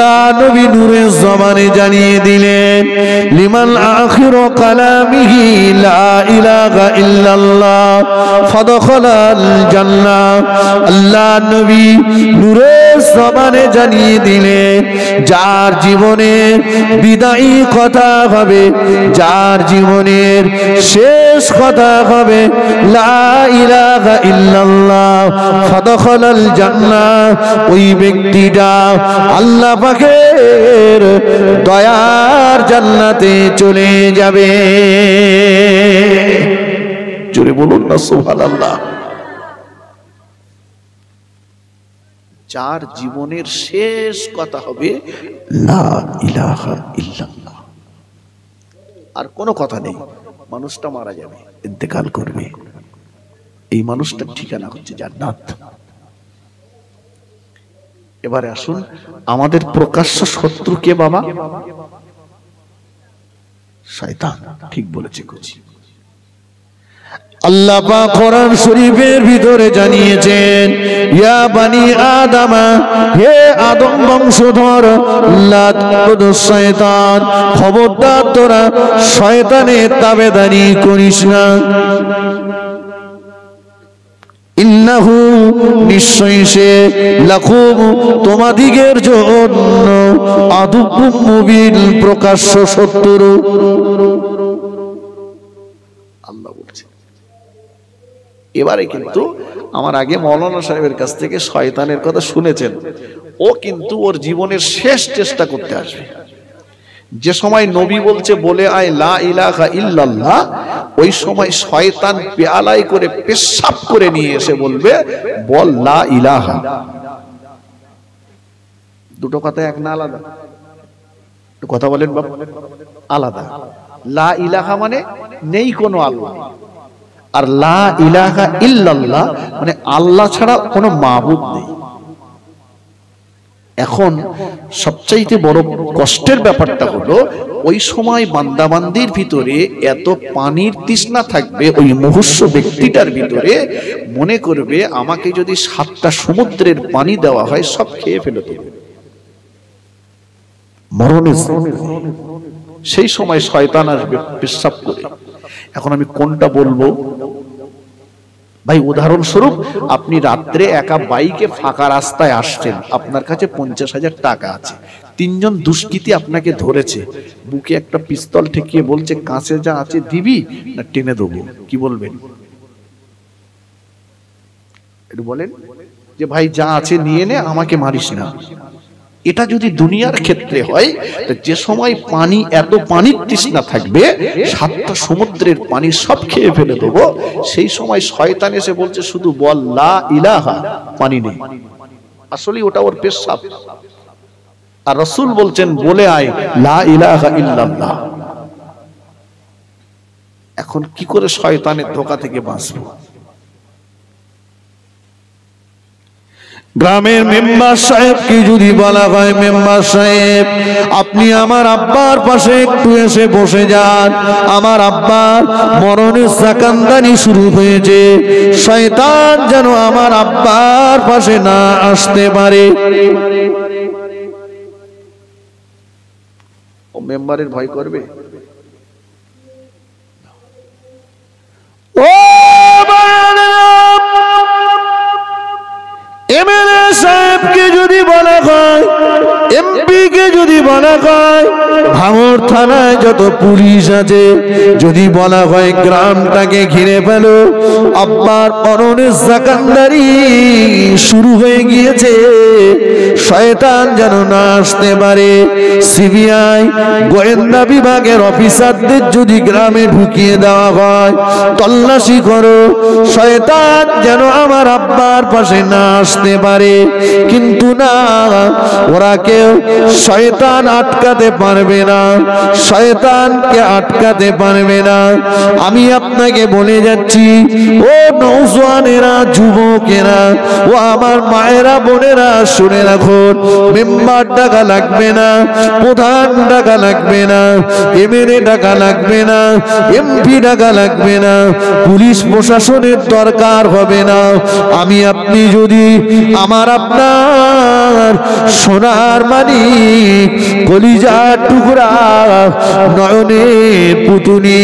আল্লাহ নবী নূরে জবানে জানিয়ে দিলেন লিমান আখিরু কালামিহি লা ইলাহা ইল্লাল্লাহ ফাদখালাল জান্নাহ। আল্লাহ নবী নূরে জবানে জানিয়ে দিলেন যার জীবনে বিদায়ী কথা হবে, যার জীবনের শেষ কথা হবে লা ইলাহা ইল্লাল্লাহ ফাদখালাল জান্নাহ, ওই ব্যক্তিটা আল্লাহ পাকের দয়ার জান্নাতে চলে যাবে। জোরে বলুন না সুবহানাল্লাহ। যার জীবনের শেষ কথা হবে লা ইলাহা ইল্লাল্লাহ, আর কোনো কথা নেই, মানুষটা মারা যাবে, ইন্তেকাল করবে, এই মানুষটার ঠিকানা হচ্ছে জান্নাত। এবারে আসুন, আমাদের প্রকাশ্য শত্রু কে বাবা? শয়তান। ঠিক বলেছে কুচি। আল্লাহ পাক কোরআন শরীফের ভিতরে জানিয়েছেন ইয়া বানি আদমা, হে আদম বংশধর, লা তাবুদুশ শয়তান, খবরদার তোরা শয়তানের তাবেদারি করিস না। ইন্নাহু, নিশ্চয়ই সে, লাকুম, তোমাদিগের জন্য, আদুউম মুবিন, প্রকাশ্য শত্রু। আল্লাহ বলছে। এবারে কিন্তু আমার আগে মৌলানা সাহেবের কাছ থেকে শয়তানের কথা শুনেছেন, ও কিন্তু ওর জীবনের শেষ চেষ্টা করতে আসবে। যে সময় নবী বলছে বলে আয় লা ইলাহা ইল্লাল্লাহ, ওই সময় শয়তান পেয়ালায় করে পেশাব করে নিয়ে এসে বলবে বল লা ইলাহা। দুটো কথা এক না আলাদা? কথা বলেন বাবা। আলাদা। লা ইলাহা মানে নেই কোনো আল্লাহ, আর লা ইলাহা ইল্লাল্লাহ মানে আল্লাহ ছাড়া কোনো মাবুদ নেই। এখন সবচাইতে বড় কষ্টের ব্যাপারটা হলো ওই সময় বান্দাবান্দির ভিতরে এত পানির তৃষ্ণা থাকবে, ওই মুহুর্ষ ব্যক্তিটার ভিতরে মনে করবে আমাকে যদি 7টা সমুদ্রের পানি দেওয়া হয় সব খেয়ে ফেলে দেবে, মরণে। সেই সময় শয়তান আসবে পেশাব করে। এখন আমি কোনটা বলবো ভাই? উদাহরণস্বরূপ আপনি রাত্রে একা বাইকে ফাঁকা রাস্তায় আসছেন, আপনার কাছে 50,000 টাকা আছে, 3জন দুষ্কৃতী আপনাকে ধরেছে, বুকে একটা পিস্তল ঠেকিয়ে বলছে কাছে যা আছে দিবি না টেনে দেবো, কি বলবেন? একটু বলেন যে ভাই যা আছে নিয়ে নে, আমাকে মারিস না। এটা যদি দুনিয়ার ক্ষেত্রে হয়, যে সময় পানি, এত পানির তৃষ্ণা থাকবে 7টা সমুদ্রের পানি সব খেয়ে ফেলে দেবো, সেই সময় শয়তান এসে বলছে শুধু বল লা ইলাহা, পানি নেই। আসলে ওটা ওর পেশাব। আর রাসূল বলছেন বলে আয় লা ইলাহা ইল্লাল্লাহ। এখন কি করে শয়তানের ধোঁকা থেকে বাঁচবো? গ্রামের মেম্বার সাহেবকে যদি বলা হয় মেম্বার সাহেব আপনি আমার আব্বার পাশে একটু এসে বসে যান, আমার আব্বার মরণের সাকান্দানি শুরু হয়েছে, শয়তান যেন আমার আব্বার পাশে না আসতে পারে। ও মেম্বারের ভয় করবে? ও এমএলএ সাহেবকে যদি বলা হয়, এমপি কে যদি বলা হয়, ভাঙড় থানায় যত পুলিশ আছে যদি বলা হয় গ্রামটাকে ঘিরে ফেলো, আব্বার মরণের সাকান্দারি শুরু হয়ে গিয়েছে, শয়তান যেন না আসতে পারে, সিবিআই গোয়েন্দা বিভাগের অফিসারদের যদি গ্রামে ঢুকিয়ে দেওয়া হয়, তল্লাশি করো, শয়তান যেন আমার আব্বার পাশে না আসতে পারে, কিন্তু না, ওরা কেউ শয়তান আটকাতে পারে পারবে না, শয়তানকে আটকাতে পারবে না। আমি আপনাকে বলে যাচ্ছি, ও নওজওয়ানেরা, যুবকেরা, ও আমার মায়েরা, বোনেরা, শুনে রাখুন, মেম্বার টাকা লাগবে না, প্রধান টাকা লাগবে না, এমএলএ টাকা লাগবে না, এমপি টাকা লাগবে না, পুলিশ প্রশাসনের দরকার হবে না। আমি আপনি যদি আমার আপনার সোনার মানিক, কলিজার টুকরা, নয়নের পুতুনি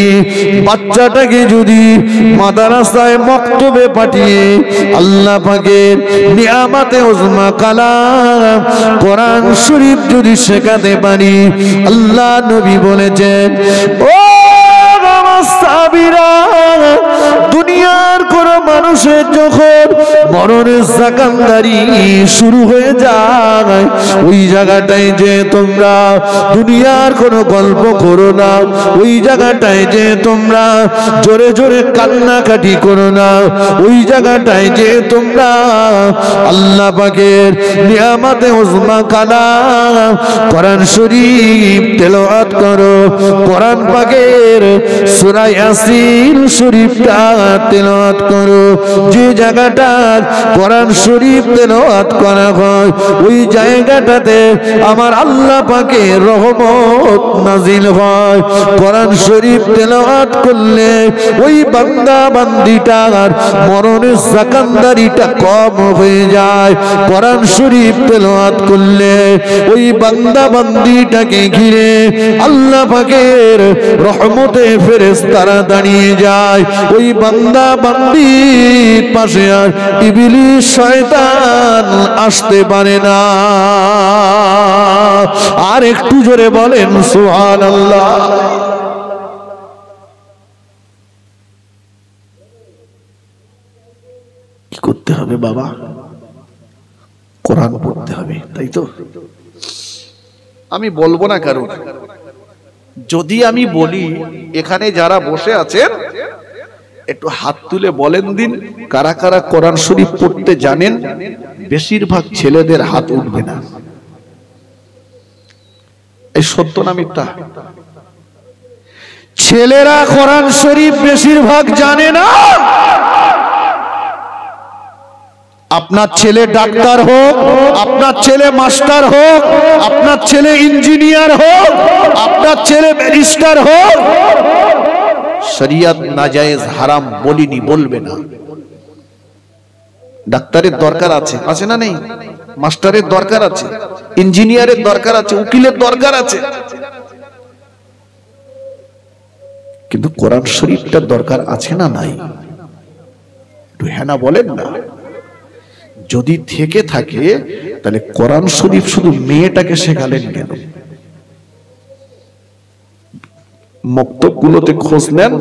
বাচ্চাটাকে যদি মাদ্রাসায় মক্তবে পাঠিয়ে আল্লাহ পাকের নিয়ামতে উজমা কালাম কোরআন শরীফ যদি শেখাতে পারি, আল্লাহ নবী বলেছেন, ও সাবিরা, দুনিয়ার কোন মানুষের যখন মরণের জাকান্দারি শুরু হয়ে যায়, ওই জায়গাটায় যে তোমরা দুনিয়ার কোন গল্প করো না, ওই জায়গাটায় যে তোমরা জোরে জোরে কান্নাকাটি করো না, ওই জায়গাটায় যে তোমরা আল্লাহ পাকের নিয়ামতে উজমা কালাম কোরআন শরীফ তেলাওয়াত করো, কোরআন পাকের সূরা ইয়াসিন শরীফটা তেলাওয়াত করো। যে জায়গাটা কোরআন শরীফ তেলাওয়াত করা হয়, ওই জায়গাটাতে আমার আল্লাহ পাকের রহমত নাজিল হয়। কোরআন শরীফ তেলাওয়াত করলে ওই বান্দা বান্দিটার মরণের জাকান্দারিটা কম হয়ে যায়। কোরআন শরীফ তেলাওয়াত করলে ওই বান্দা বান্দিটাকে ঘিরে আল্লাহ পাকের রহমতে ফেরেশতারা দাঁড়িয়ে যায়। ওই বান্দা বান্দির পাশে আর ইবলিস শয়তান আসতে পারে না। আর একটু জোরে বলেন সুবহানাল্লাহ। কি করতে হবে বাবা? কোরআন পড়তে হবে, তাই তো? আমি বলবো না কারণ, যদি আমি বলি এখানে যারা বসে আছেন একটু হাত তুলে বলেন দিন কারা কারা কোরআন শরীফ পড়তে জানেন। বেশিরভাগ ছেলেদের হাত উঠবে না। এই সত্য না মিথ্যা? ছেলেরা কোরআন শরীফ বেশিরভাগ জানে না। আপনার ছেলে ডাক্তার হোক, আপনার ছেলে মাস্টার হোক, আপনার ছেলে ইঞ্জিনিয়ার হোক, আপনার ছেলে ব্যারিস্টার হোক, শরিয়ত নাজায়েজ হারাম বলিনি, বলবে না। ডাক্তারের দরকার আছে, আছে না নেই? মাস্টারের দরকার আছে, ইঞ্জিনিয়ারের দরকার আছে, উকিলের দরকার আছে, কিন্তু কোরআন শরীফটার দরকার আছে না নাই? একটু হ্যাঁ না বলেন না। যদি থেকে থাকে তাহলে কোরআন শরীফ শুধু মেয়েটাকে শেখালেন কেন? মক্তবগুলোতে খোঁজ নেন,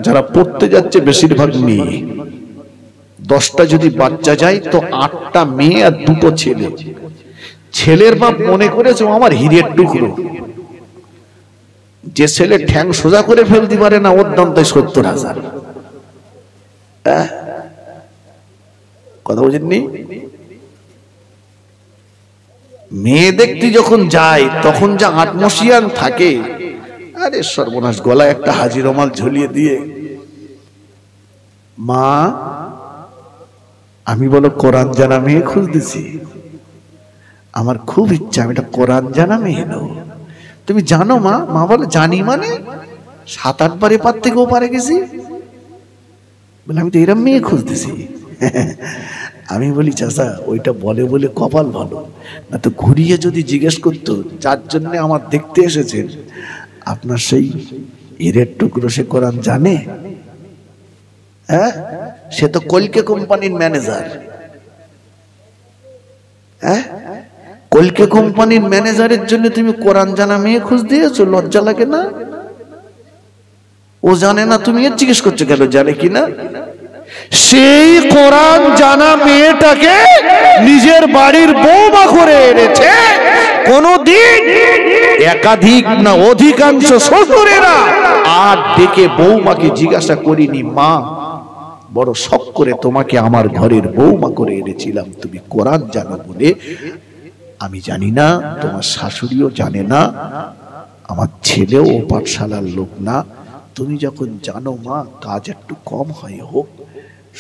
যারা পড়তে যাচ্ছে বেশিরভাগ মেয়ে। 10টা যদি বাচ্চা যায় তো 8টা মেয়ে আর 2টো ছেলে। ছেলের বাপ মনে করেছে আমার হীরের টুকরো। যে ছেলে ঠ্যাং সোজা করে ফেলতে পারে না, ওর দাম তাই 70,000। কথা বুঝেননি? মেয়ে দেখতে যখন যায় তখন যা আটমোশিয়ান থাকে, আরে সর্বনাশ, গলায় একটা হাজি রুমাল ঝুলিয়ে দিয়ে, মা আমি বলো কোরআন জানা মেয়ে খুঁজতেছি, আমার খুব ইচ্ছা আমি একটা কোরআন জানা মেয়ে নেব। তুমি জানো মা? মা বলে জানি, মানে 7-8 বার এপার থেকে ওপারে গেছি। বলে আমি তো এরম মেয়ে খুঁজতেছি। আমি বলি চাচা ওইটা বলে বলে কপাল ভালো, না তো ঘুরিয়ে যদি জিজ্ঞেস করতো যার জন্য আমার দেখতে এসেছেন আপনার সেই হীরের টুকরো সে কোরআন জানে? হ্যাঁ, সে তো কলকে কোম্পানির ম্যানেজার। হ্যাঁ, কলকে কোম্পানির ম্যানেজারের জন্য তুমি কোরআন জানা মেয়ে খুঁজ দিয়েছো? লজ্জা লাগে না? ও জানে না, তুমি এর জিজ্ঞেস করছো কেন জানে কিনা? সেই কোরআন জানা মেয়েটাকে নিজের বাড়ির বৌমা করে এনেছে। কোনদিন একাধিক না অধিকাংশ শ্বশুরেরা আর ডেকে বৌমাকে জিজ্ঞাসা করিনি, মা বড় শখ করে তোমাকে আমার ঘরের বৌমা করে এনেছিলাম, তুমি কোরআন জানো বলে। আমি জানি না, তোমার শাশুড়িও জানে না, আমার ছেলেও পাঠশালার লোক না, তুমি যখন জানো মা কাজ একটু কম হয়, হোক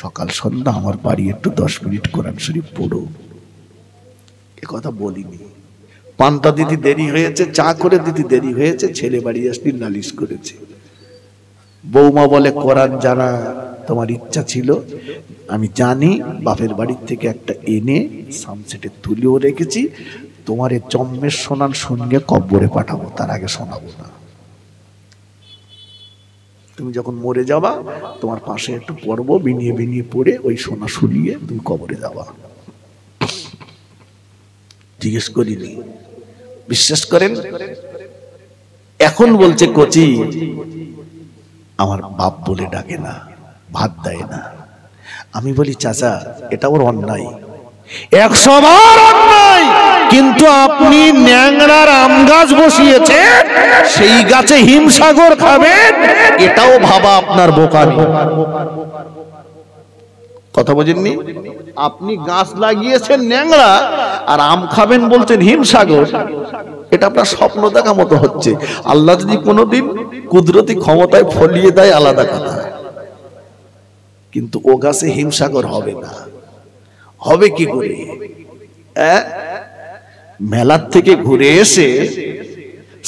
সকাল সন্ধ্যা আমার বাড়ি একটু 10 মিনিট কোরআন শরীফ পড়ো। এ কথা বলিনি। পান্তা দিতে দেরি হয়েছে, চা করে দিতে দেরি হয়েছে, ছেলে বাড়ি আসলে নালিশ করেছে। বৌমা বলে কোরআন জানা তোমার ইচ্ছা ছিল, আমি জানি, বাপের বাড়ির থেকে একটা এনে সামসেটে তুলেও রেখেছি, তোমার এ জন্মের শোনান সঙ্গে কব্বরে পাঠাবো, তার আগে শোনাবো না। তুমি যখন মরে যাবা তোমার পাশে একটু পড়বো, বিনিয়ে বিনিয়ে পড়ে ওই সোনা শুনিয়ে তুমি কবরে যাবা। জিজ্ঞেস করিনি, বিশ্বাস করেন। এখন বলছে কচি আমার বাপ বলে ডাকে না, ভাত দেয় না। আমি বলি চাচা এটা ওর অন্যায়, 100 বার অন্যায়, কিন্তু আপনি ন্যাংরার আম গাছ বসিয়েছেন, সেই গাছে হিমসাগর খাবেন, এটাও ভাবা আপনার বোকামি। কথা বোঝেননি? আপনি গাছ লাগিয়েছেন ন্যাংরা আর আম খাবেন বলছেন হিমসাগর, এটা আপনার স্বপ্ন দেখা মতো হচ্ছে। আল্লাহ যদি কোনোদিন কুদরতি ক্ষমতায় ফলিয়ে দেয় আলাদা কথা, কিন্তু ও গাছে হিমসাগর হবে না। হবে কি করে? মেলার থেকে ঘুরে এসে,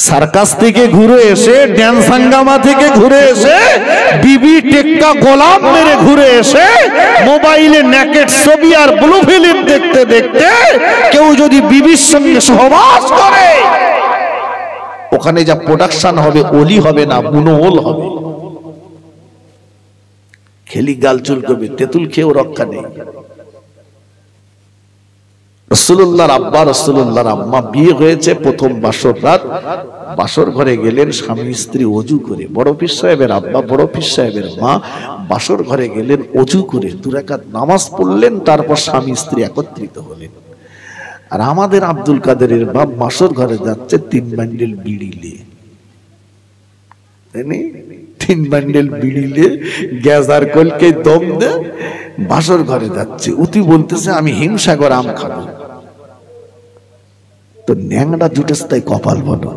সার্কাস থেকে ঘুরে এসে, ড্যান্স হাঙ্গামা থেকে ঘুরে এসে, বিবি টেক্কা গোলাম মেরে ঘুরে এসে, মোবাইলে নেকেট ছবি আর ব্লু ফিল্ম দেখতে দেখতে কেউ যদি বিবির সঙ্গে সহবাস করে, ওখানে যা প্রোডাকশন হবে ওলি হবে না, বুনোল হবে। খেলি গাল চুল করবে, তেঁতুল খেয়েও রক্ষা নেই। রাসূলুল্লাহর আব্বা রাসূলুল্লাহর আম্মা বিয়ে হয়েছে প্রথম বাসর রাত, বাসর ঘরে গেলেন স্বামী স্ত্রী অজু করে। বড় পীর সাহেবের আব্বা বড় পীর সাহেবের মা বাসর ঘরে গেলেন অজু করে, 2 রাকাত নামাজ পড়লেন, তারপর স্বামী স্ত্রী একত্রিত হলেন। আর আমাদের আব্দুল কাদেরের বাপ বাসর ঘরে যাচ্ছে 3 বান্ডেল বিড়ি নিয়ে, 3 বান্ডেল বিড়ি নিয়ে গ্যাস আর কলকে দম দে বাসর ঘরে যাচ্ছে। উতি বলতেছে আমি হিমসাগর আম খাবো। তো ন্যাংরা জুটেছে তাই কপাল বলো।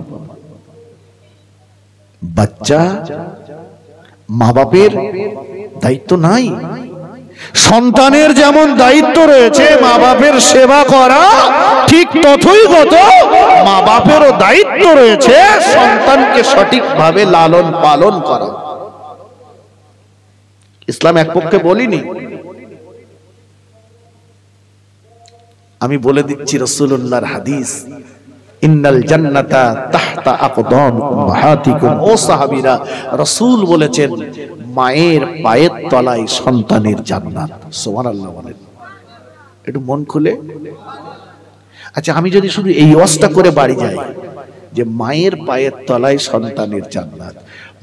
বাচ্চা মা বাপের দায়িত্ব নাই, সন্তানের যেমন দায়িত্ব রয়েছে মা বাপের সেবা করা, ঠিক তথৈগত মা বাপেরও দায়িত্ব রয়েছে সন্তানকে সঠিকভাবে লালন পালন করা। ইসলাম এক পক্ষে বলিনি, আমি বলে দিচ্ছি রাসূলুল্লাহর হাদিস, ইন্নাল জান্নাতা তাহতা আকদাম উম্মাহাতিকুম। ও সাহাবীরা, রাসূল বলেছেন মায়ের পায়ের তলায় সন্তানের জান্নাত। সুবহানাল্লাহ বলেন, একটু মন খুলে। আচ্ছা আমি যদি শুধু এই ওয়াজটা করে বাড়ি যাই যে মায়ের পায়ের তলায় সন্তানের জান্নাত,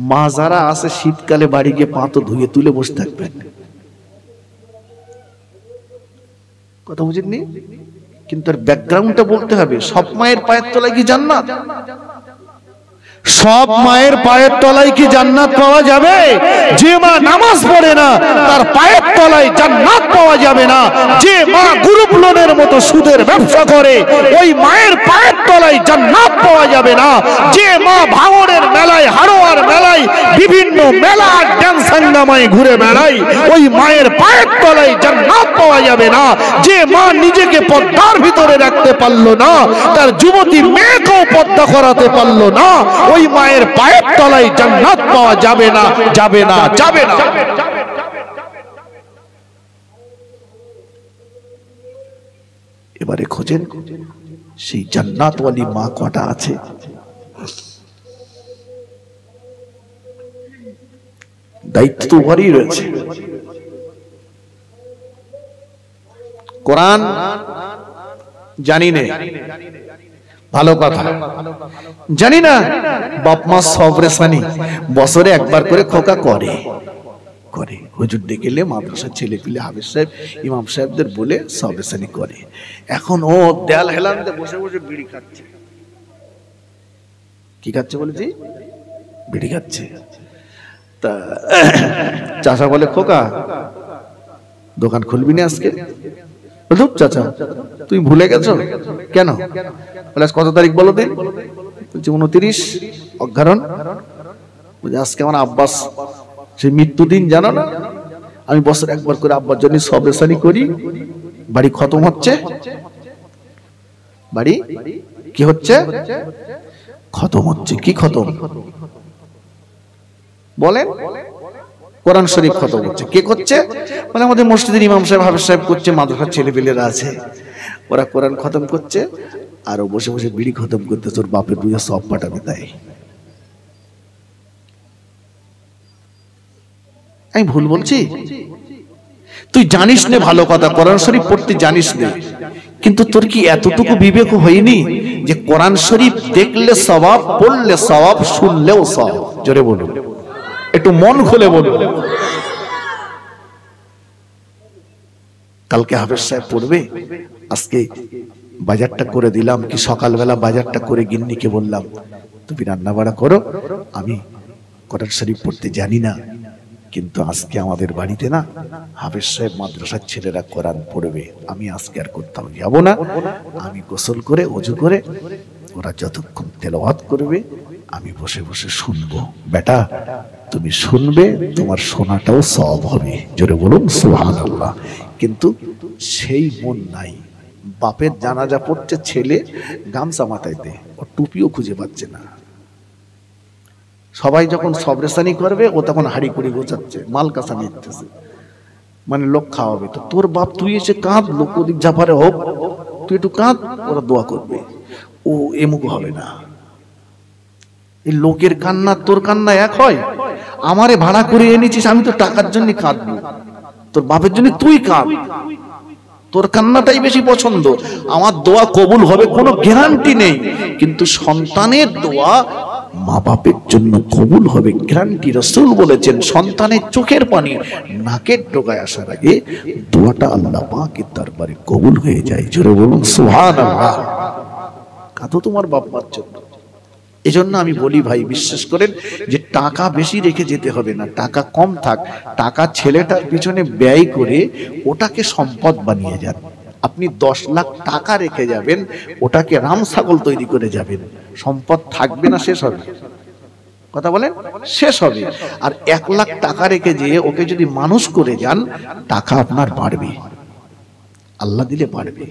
মা যারা আছে শীতকালে বাড়ি গিয়ে পা তো ধুয়ে তুলে বসে থাকবেন। কথা বুঝেননি? কিন্তু এর ব্যাকগ্রাউন্ডটা বলতে হবে। সব মায়ের পায়ের তলায় কি জান্নাত? সব মায়ের পায়ের তলায় কি জান্নাত পাওয়া যাবে? যে মা নামাজ পড়ে না তার পায়ের তলায় জান্নাত পাওয়া যাবে না। যে মা গ্রুপ লোনের মতো সুদের ব্যবসা করে ওই মায়ের পায়ের তলায় জান্নাত পাওয়া যাবে না। যে মা ভাঙড়ের মেলায়, হাড়োয়ার মেলায়, বিভিন্ন মেলা ড্যান্স হাঙ্গামায় ঘুরে বেড়ায় ওই মায়ের পায়ের তলায় জান্নাত পাওয়া যাবে না। যে মা নিজেকে পর্দার ভিতরে রাখতে পারলো না, তার যুবতী মেয়েকেও পর্দা করাতে পারলো না, ওই মায়ের পায়ের তলায় জান্নাত পাওয়া যাবে না, যাবে না, যাবে না। এবারে খোঁজেন সেই জান্নাতওয়ালি মা কটা আছে? দায়িত্ব তো ওরই রয়েছে। কোরআন জানি না, ভালো কথা জানি না, বাপ মা সবরেসানি বছরে একবার করে খোকা করে করে হুজুর ডেকেলে মাদ্রাসার ছেলে পিলে হাফেজ সাহেব ইমাম সাহেবদের বলে সবরেসানি করে। এখন ও দেয়াল হেলান্তে বসে বসে বিড়ি খাচ্ছে। কি খাচ্ছে বলেছি? বিড়ি খাচ্ছে। তা চাচা বলে খোকা দোকান খুলবি না আজকে? চাচা তুমি ভুলে গেছো কেন? বলে কত তারিখ বলো দিন? বলছে 29 অজ্ঞারণ। আজকে আমার আব্বাস সেই মৃত্যুদিন, জানো না? আমি বছর একবার করে আব্বার জন্য সবরেসানি করি। বাড়ি খতম হচ্ছে, বাড়ি কি হচ্ছে? খতম হচ্ছে। কি খতম বলেন? কোরআন শরীফ খতম হচ্ছে। কে করছে? মানে আমাদের মসজিদের ইমাম সাহেব, হাফেজ সাহেব করছে, মাদ্রাসার ছেলেপেলেরা আছে, ওরা কোরআন খতম করছে, আর ও বসে বসে বিড়ি খতম করতে তোর বাপের দুইয়া সব পাঠাবে। তাই আমি ভুল বলছি? তুই জানিস না ভালো কথা, কোরআন শরীফ পড়তে জানিস না, কিন্তু তোর কি এতটুকু বিবেক হয়নি যে কোরআন শরীফ দেখলে সওয়াব, পড়লে সওয়াব, শুনলেও সওয়াব? জোরে বলুন, একটু মন খুলে বলুন। কালকে হাফেজ সাহেব পড়বে, আজকে বাজারটা করে দিলাম, কি সকালবেলা বাজারটা করে গিন্নিকে বললাম তুমি রান্না বাড়া করো, আমি কোরআন শরীফ পড়তে জানি না, কিন্তু আজকে আমাদের বাড়িতে না হাফেজ সাহেব মাদ্রাসার ছেলেরা কোরআন পড়বে, আমি আজকে আর কোথাও যাব না, আমি গোসল করে ওযু করে ওরা যতক্ষণ তেলাওয়াত করবে আমি বসে বসে শুনবো। বেটা তুমি শুনবে, তোমার শোনাটাও সওয়াব হবে। জোরে বলুন সুবহানাল্লাহ। কিন্তু সেই মন নাই। বাপের জানাজা পড়ছে, ছেলে গামছা মাথায় দে, ও টুপিও খুঁজে পাচ্ছে না। সবাই যখন সবরেসানি করবে ও তখন হাড়ি কুড়ি গোছাচ্ছে, মাল কাঁচা নিতেছে, মানে লোক খাওয়াবে। তো তোর বাপ তুই এসে কাঁদ, লোক ওদিক জাফারে হোক, তুই একটু কাঁদ, ওরা দোয়া করবে। ও এমুক হবে না। এই লোকের কান্না তোর কান্না এক হয়? আমারে ভাড়া করে এনেছিস, আমি তো টাকার জন্য কাঁদবো, তোর বাপের জন্য তুই কাঁদ, তোর কান্নাটাই বেশি পছন্দ। আমার দোয়া কবুল হবে কোনো গ্যারান্টি নেই, কিন্তু সন্তানের দোয়া মা বাপের জন্য কবুল হবে গ্যারান্টি। রাসূল বলেছেন সন্তানের চোখের পানি নাকের ডগায় আসার আগে দোয়াটা আল্লাহ পাকের দরবারে কবুল হয়ে যায়। জোরে বলুন সুবহানাল্লাহ। কাঁদো তোমার বাপ মার জন্য। এজন্য আমি বলি ভাই, বিশ্বাস করেন যে টাকা বেশি রেখে যেতে হবে না, টাকা কম থাক, টাকা ছেলেটার পিছনে ব্যয় করে ওটাকে সম্পদ বানিয়ে যান। আপনি 10 লাখ টাকা রেখে যাবেন, ওটাকে রাম ছাগল তৈরি করে যাবেন, সম্পদ থাকবে না, শেষ হবে। কথা বলেন, শেষ হবে। আর 1 লাখ টাকা রেখে যেয়ে ওকে যদি মানুষ করে যান, টাকা আপনার বাড়বে, আল্লাহ দিলে বাড়বে।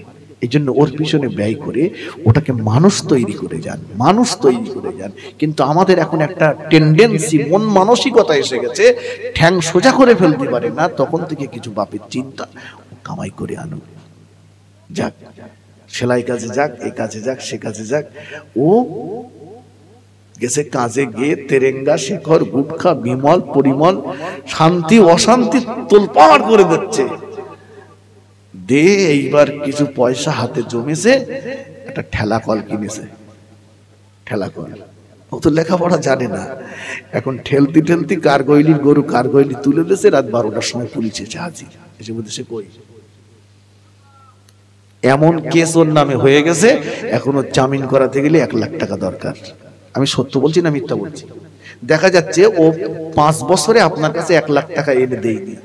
এই জন্য ওর পিছনে ব্যয় করে ওটাকে মানুষ তৈরি করে যান, মানুষ তৈরি করে যান। কিন্তু আমাদের এখন একটা টেন্ডেন্সি, মন মানসিকতা এসে গেছে, ঠ্যাং সোজা করে ফেলতে পারে না, তখন থেকে কিছু বাপের চিন্তা, কামাই করে আনুক, যাক সেলাই কাজে যাক, এই কাজে যাক, সে কাজে যাক। ও গেছে কাজে গিয়ে তেরেঙ্গা, শেখর, গুটখা, বিমল, পরিমল, শান্তি অশান্তি তোলপাড় করে দিচ্ছে। দে এইবার কিছু পয়সা হাতে জমেছে, একটা ঠেলা কল কিনেছে, ঠেলা কল। ও তো লেখাপড়া জানে না, এখন ঠেলতি ঠেলতি কারগইলির গরু কারগইলি তুলে দিয়েছে। রাত 12টার সময় পুলিশ এসে হাজির, এসে বলতেছে কই। এমন কেস ওর নামে হয়ে গেছে, এখনো জামিন করাতে গেলে 1 লাখ টাকা দরকার। আমি সত্য বলছি না মিথ্যা বলছি? দেখা যাচ্ছে ও 5 বছরে আপনার কাছে 1 লাখ টাকা এনে দেয়নি,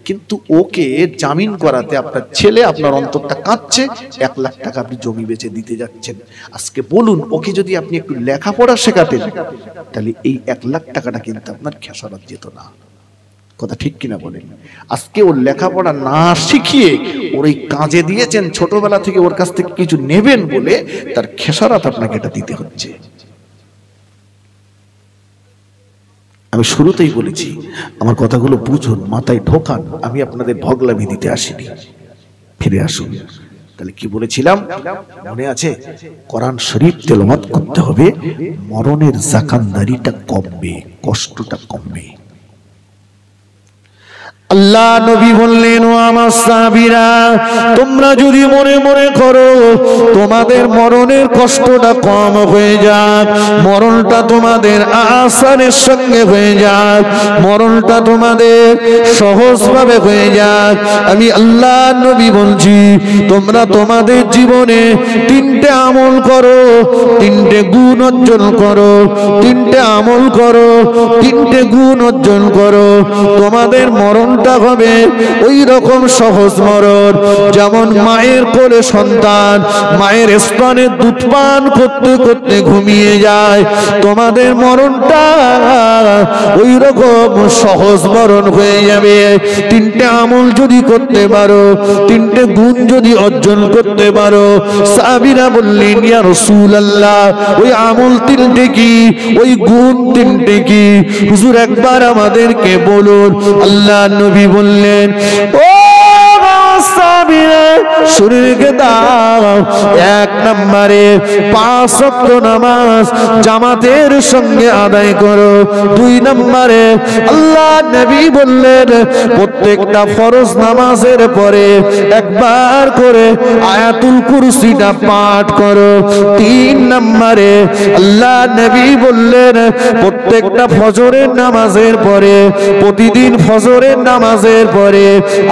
কিন্তু ওকে জামিন করাতে আপনার ছেলে, আপনার অন্তরটা কাঁদছে, 1 লাখ টাকা আপনি জমি বেচে দিতে যাচ্ছেন। আজকে বলুন, ওকে যদি আপনি একটু লেখাপড়া শেখাতেন, তাহলে এই 1 লাখ টাকাটা কিন্তু আপনার খেসারত যেত না। কথা ঠিক কিনা বলেন? আজকে ওর লেখাপড়া না শিখিয়ে ওর এই কাজে দিয়েছেন, ছোটবেলা থেকে ওর কাছ থেকে কিছু নেবেন বলে তার খেসারত আপনাকে এটা দিতে হচ্ছে। আমি শুরুতেই বলেছি, আমার কথাগুলো বুঝুন, মাথায় ঢোকান। আমি আপনাদের ভগলামি দিতে আসিনি, ফিরে আসুন। তাহলে কি বলেছিলাম মনে আছে? কোরআন শরীফ তেলাওয়াত করতে হবে, মরণের জাকানদারিটা কমবে, কষ্টটা কমবে। আল্লাহ নবী বললেন, ও আমার সাহাবীরা, তোমরা যদি মনে মনে করো তোমাদের মরণের কষ্টটা কম হয়ে যাক, মরণটা তোমাদের আসানের সঙ্গে হয়ে যাক, মরণটা তোমাদের সহজভাবে হয়ে যাক, আমি আল্লাহ নবী বলছি, তোমরা তোমাদের জীবনে 3টে আমল করো, 3টে গুণ অর্জন করো, 3টে আমল করো, 3টে গুণ অর্জন করো, তোমাদের মরণ মরণটা হবে ওই রকম সহজ মরণ, যেমন মায়ের কোলে সন্তান মায়ের স্তনে দুধ পান করতে করতে ঘুমিয়ে যায়, তোমাদের মরণটা ওই রকম সহজ মরণ হয়ে যাবে। তিনটে আমল যদি করতে পারো, তিনটে গুণ যদি অর্জন করতে পারো। সাহাবীরা বললেন, ইয়া রাসূলুল্লাহ, ওই আমল তিনটে কি, ওই গুণ তিনটে কি হুজুর একবার আমাদেরকে বলুন। আল্লাহ নবী বললেন, ও শুনে রেখে দাও, এক নম্বরে 5 ওয়াক্ত নামাজ জামাতের সঙ্গে আদায় করো। 2 নম্বরে আল্লাহ নবী বললেন প্রত্যেকটা ফরজ নামাজের পরে একবার করে আয়াতুল কুরসিটা পাঠ করো। 3 নম্বরে আল্লাহ নবী বললেন প্রত্যেকটা ফজরের নামাজের পরে, প্রতিদিন ফজরের নামাজের পরে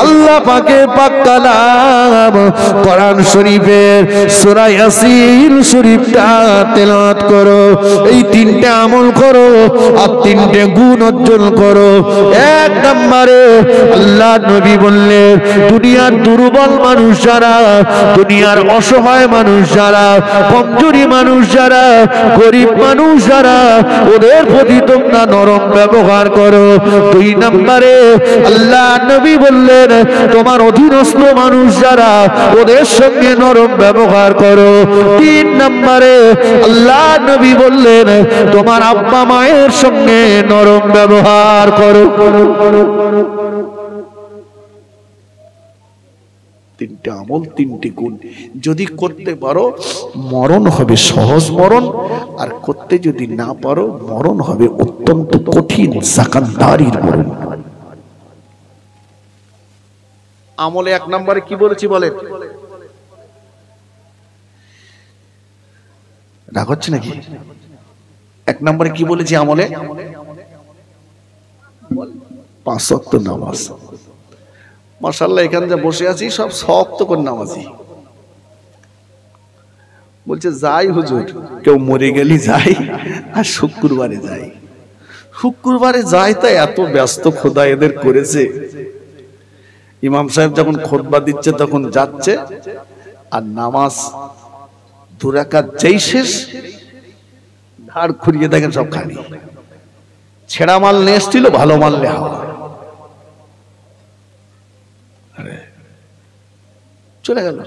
আল্লাহ পাকের পাক কালাম কোরআন শরীফের সূরা ইয়াসিন শরীফটা তেলাওয়াত করো। এই তিনটে আমল করো আর তিনটে গুণ অর্জন করো। 1 নম্বরে আল্লাহ নবী বললেন দুনিয়ার দুর্বল মানুষ যারা, দুনিয়ার অসহায় মানুষ যারা, কমজোরি মানুষ যারা, গরিব মানুষ যারা, ওদের প্রতি তোমরা নরম ব্যবহার করো। 2 নম্বরে আল্লাহ নবী বললেন তোমার অধীনস্থ মানুষ যারা, ওদের সঙ্গে নরম ব্যবহার করো। 3 নম্বরে আল্লাহ নবী বললেন তোমার আব্বা মায়ের সঙ্গে নরম ব্যবহার করো। তিনটে আমল, তিনটে গুণ যদি করতে পারো মরণ হবে সহজ মরণ, আর করতে যদি না পারো মরণ হবে অত্যন্ত কঠিন জাকাতদারির মরণ। আমলে 1 নম্বরে কি বলেছি বলেন? রাগ হচ্ছে নাকি? 1 নম্বরে কি বলেছি আমলে? 5 ওয়াক্ত নামাজ। মাশাআল্লাহ এখানে যা বসে আছি সব 6 ওয়াক্ত করে নামাজি। বলছে যাই হুজুর, কেউ মরে গেলি যাই আর শুক্রবারে যাই। শুক্রবারে যাই তাই এত ব্যস্ত খোদা এদের করেছে। ইমাম সাহেব যখন খুতবা দিচ্ছে তখন যাচ্ছে, আর নামাজ 2 রাকাত যেই শেষ ধাড় খুঁড়িয়ে দেখেন সব খালি। ছেঁড়া মাল নিয়ে এসছিল, ভালো মাল লে হাওয়া চলে গেল।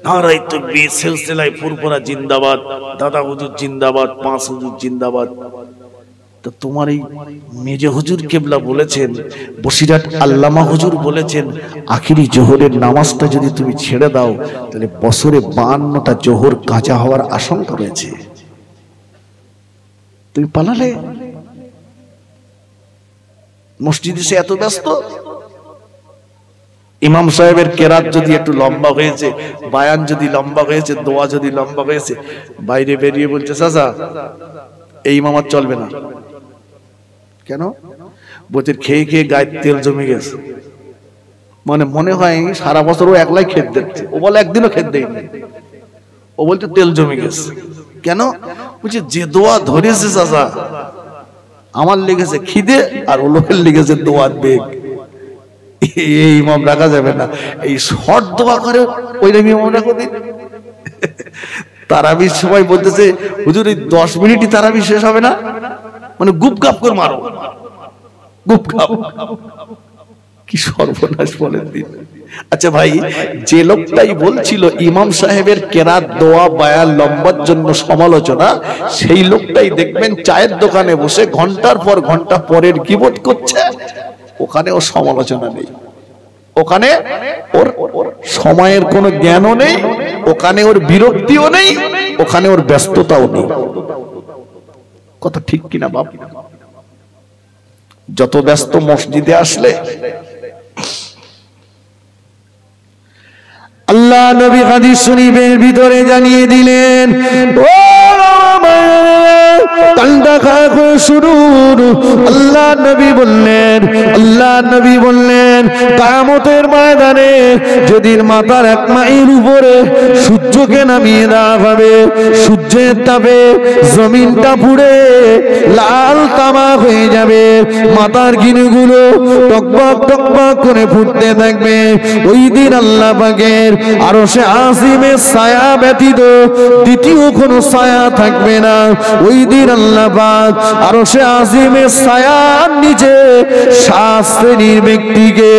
নারায়ে তাকবীর, সিলসিলায়ে ফুরফুরা জিন্দাবাদ, দাদা হুজুর জিন্দাবাদ, 5 হুজুর জিন্দাবাদ। তো তোমার এই মেজে হুজুর কেবলা বলেছেন, বসিরহাট আল্লামা হুজুর বলেছেন আখিরি জোহরের নামাজটা যদি তুমি ছেড়ে দাও তাহলে বছরে 52টা জোহর কাজা হওয়ার আশঙ্কা রয়েছে। তুমি পালালে। মসজিদে সে এত ব্যস্ত। ইমাম সাহেবের কেরাত যদি একটু লম্বা হয়েছে, বায়ান যদি লম্বা হয়েছে, দোয়া যদি লম্বা হয়েছে, বাইরে বেরিয়ে বলছে চাচা এই ইমামত চলবে না। কেন? বলছে খেয়ে খেয়ে গায়ের তেল জমে গেছে। মানে মনে হয় সারা বছর ও একলাই খেত দিচ্ছে। ও বলে একদিনও খেত দেয়নি, ও বলছে তেল জমে গেছে। কেন? বলছে যে দোয়া ধরেছে চাচা, আমার লেগেছে খিদে আর ও লোকের লেগেছে দোয়ার বেগ। এই ইমাম রাখা যাবে না। এই শর্ট দোয়া করে ওই ইমাম রাখো দিন। তারাবির সময় বলতেছে হুজুর এই 10 মিনিটই তারাবি শেষ হবে না, মানে গুপ গাপ করে মারো, গুপ গাপ। কি সর্বনাশ বলেন দিন। আচ্ছা ভাই, যে লোকটাই বলছিল ইমাম সাহেবের কেরাত দোয়া বায়ান লম্বার জন্য সমালোচনা, সেই লোকটাই দেখবেন চায়ের দোকানে বসে ঘন্টার পর ঘন্টা পরের গীবত করছে। ওখানে ওর সমালোচনা নেই, ওখানে ওর সময়ের কোনো জ্ঞানও নেই, ওখানে ওর বিরক্তিও নেই, ওখানে ওর ব্যস্ততাও নেই। কথা ঠিক কিনা বাপ? যত ব্যস্ত মসজিদে আসলে আল্লাহ নবী হাদিস শরীফের ভিতরে জানিয়ে দিলেন, ও দেখা করে শুনুন, আল্লাহ নবী বললেন কিয়ামতের ময়দানে যেদিন মাথার 1 মাইল উপরে সূর্যকে নামিয়ে দেওয়া হবে, সূর্যের তাপে জমিনটা পুড়ে লাল তামা হয়ে যাবে, মাথার গিনুগুলো টকবক টকবক করে ফুটতে থাকবে। ওই দিন আল্লাহ পাকের আরশে আজিমের ছায়া ব্যতীত দ্বিতীয় কোনো ছায়া থাকবে না। ওই দিন আল্লাহ পাক আরশে আজিমের ছায়ার নিচে 7 শ্রেণীর ব্যক্তিকে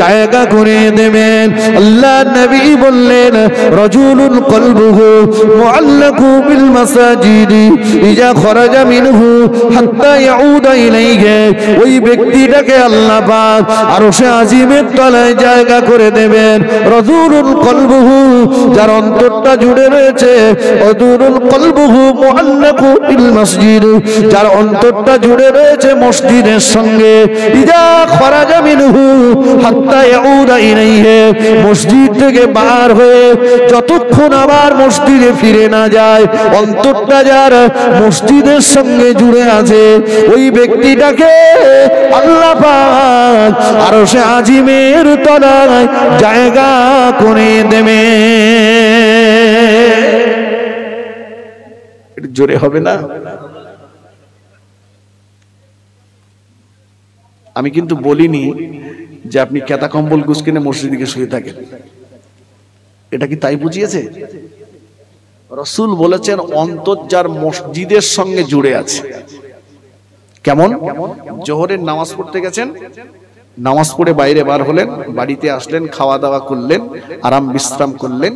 জায়গা করে দেবেন। আল্লাহ নবী বললেন, রাজুলুন কলবুহু মুআল্লাকু বিল মাসাজিদি ইজা খরাজা মিনহু হাত্তা ইয়াউদা ইলাইহি। ওই ব্যক্তিটাকে আল্লাহ পাক আরশে আজিমের তলায় জায়গা করে দেবেন। রাজুলুন কলবুহু, যার অন্তরটা জুড়ে রয়েছে, রাজুলুন কলবুহু মুআল্লাকু বিল মসজিদ, যার অন্তরটা জুড়ে রয়েছে মসজিদের সঙ্গে, ইজা খরাজা মিনহু হাত্তা ইয়াউদা ইলাইহি, মসজিদ থেকে বার হয়ে যতক্ষণ আবার মসজিদে ফিরে না যায়, অন্তরটা যার মসজিদের সঙ্গে জুড়ে আছে, ওই ব্যক্তিটাকে আল্লাহ পাক আরশে আজিমের তলায় জায়গা করে দেবে। জোরে হবে না? আমি কিন্তু বলিনি যে আপনি কেতা কম্বল গুছ কিনে মসজিদে শুয়ে থাকেন, এটা কি তাই বুঝিয়েছে? রাসূল বলেছেন অন্তর যার মসজিদের সঙ্গে জুড়ে আছে। কেমন? জোহরের নামাজ পড়তে গেছেন, নামাজ পড়ে বাইরে বার হলেন, বাড়িতে আসলেন, খাওয়া দাওয়া করলেন, আরাম বিশ্রাম করলেন,